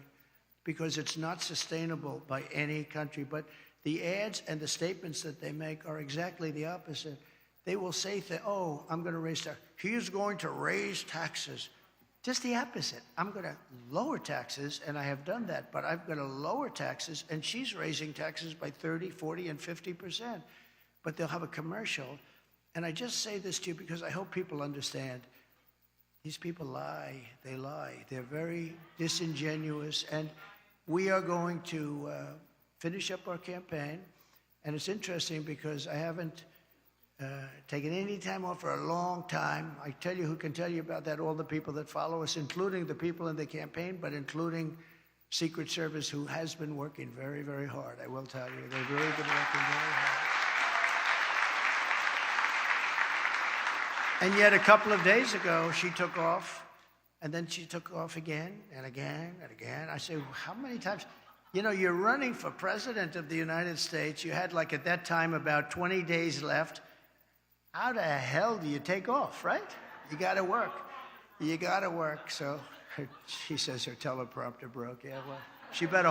because it's not sustainable by any country. But the ads and the statements that they make are exactly the opposite. they will say, oh, I'm going to raise taxes. He's going to raise taxes. Just the opposite. I'm going to lower taxes, and I have done that, but I'm going to lower taxes, and she's raising taxes by 30, 40, and 50%. But they'll have a commercial. And I just say this to you because I hope people understand. These people lie. They lie. They're very disingenuous. And we are going to finish up our campaign. And it's interesting because I haven't taken any time off for a long time. I tell you who can tell you about that, all the people that follow us, including the people in the campaign, but including Secret Service, who has been working very, very hard. I will tell you, they've really been working very hard. And yet a couple of days ago, she took off, and then she took off again and again and again. I say, how many times? You know, you're running for president of the United States. You had, like, at that time, about 20 days left. How the hell do you take off, right? You got to work. You got to work. So she says her teleprompter broke. Yeah, well, she better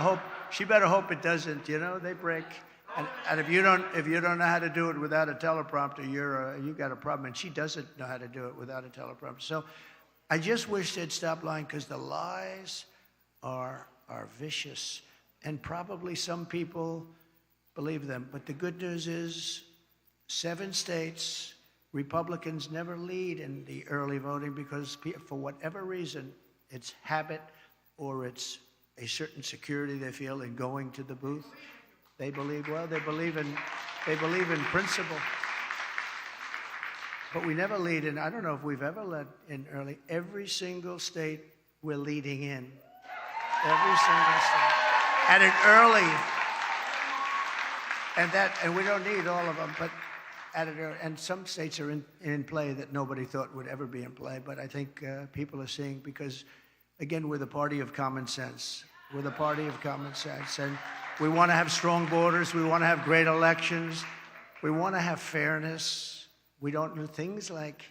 hope it doesn't. You know, they break. And if you don't know how to do it without a teleprompter, you got a problem. And she doesn't know how to do it without a teleprompter. So I just wish they'd stop lying, because the lies are vicious, and probably some people believe them. But the good news is 7 states, Republicans never lead in the early voting because for whatever reason, it's habit or it's a certain security they feel in going to the booth. They believe in principle. But we never lead in. I don't know if we've ever led in early. Every single state we're leading in. Every single state. At an early. And we don't need all of them, but at an early. And some states are in play that nobody thought would ever be in play. But I think people are seeing, because, again, we're the party of common sense. We're the party of common sense. And we want to have strong borders. We want to have great elections. We want to have fairness. We don't do things like,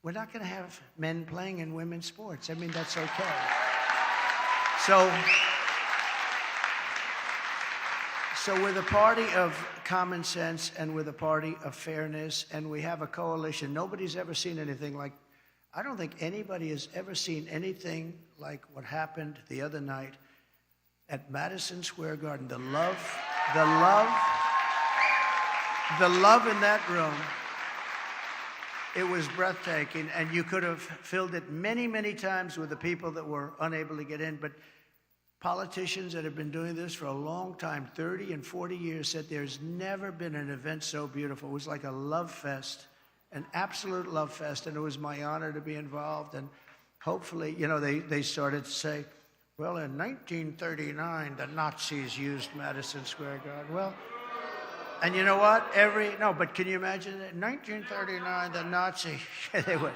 we're not going to have men playing in women's sports. I mean, that's okay. So we're the party of common sense, and we're the party of fairness, and we have a coalition. Nobody's ever seen anything like, I don't think anybody has ever seen anything like what happened the other night at Madison Square Garden. The love in that room, it was breathtaking, and you could have filled it many, many times with the people that were unable to get in. But politicians that have been doing this for a long time, 30 and 40 years, said there's never been an event so beautiful. It was like a love fest, an absolute love fest, and it was my honor to be involved. And hopefully, you know, they started to say, well, in 1939, the Nazis used Madison Square Garden. Well, and you know what? But can you imagine that? In 1939, the Nazis, they would.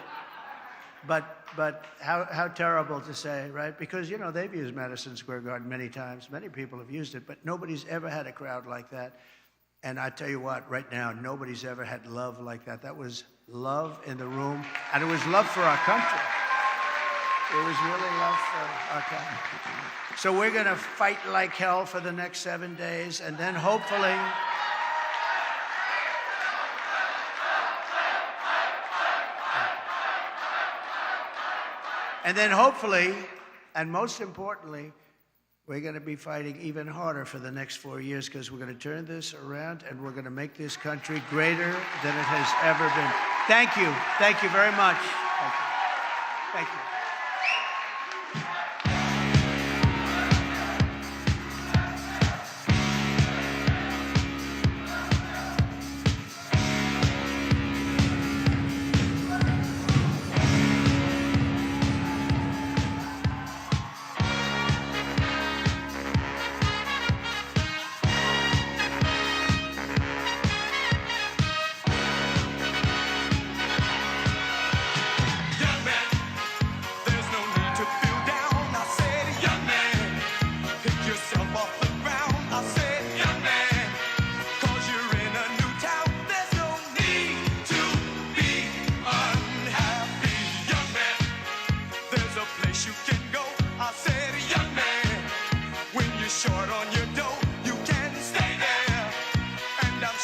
But how terrible to say, right? Because, you know, they've used Madison Square Garden many times. Many people have used it, but nobody's ever had a crowd like that. And I tell you what, right now, nobody's ever had love like that. That was love in the room, and it was love for our country. It was really love for our country. So we're going to fight like hell for the next 7 days, and then hopefully... And then hopefully, and most importantly, we're going to be fighting even harder for the next 4 years, because we're going to turn this around, and we're going to make this country greater than it has ever been. Thank you. Thank you very much. Thank you. Thank you.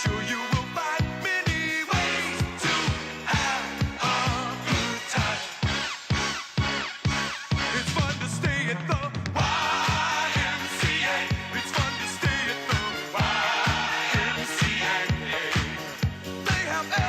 Sure you will find many ways to have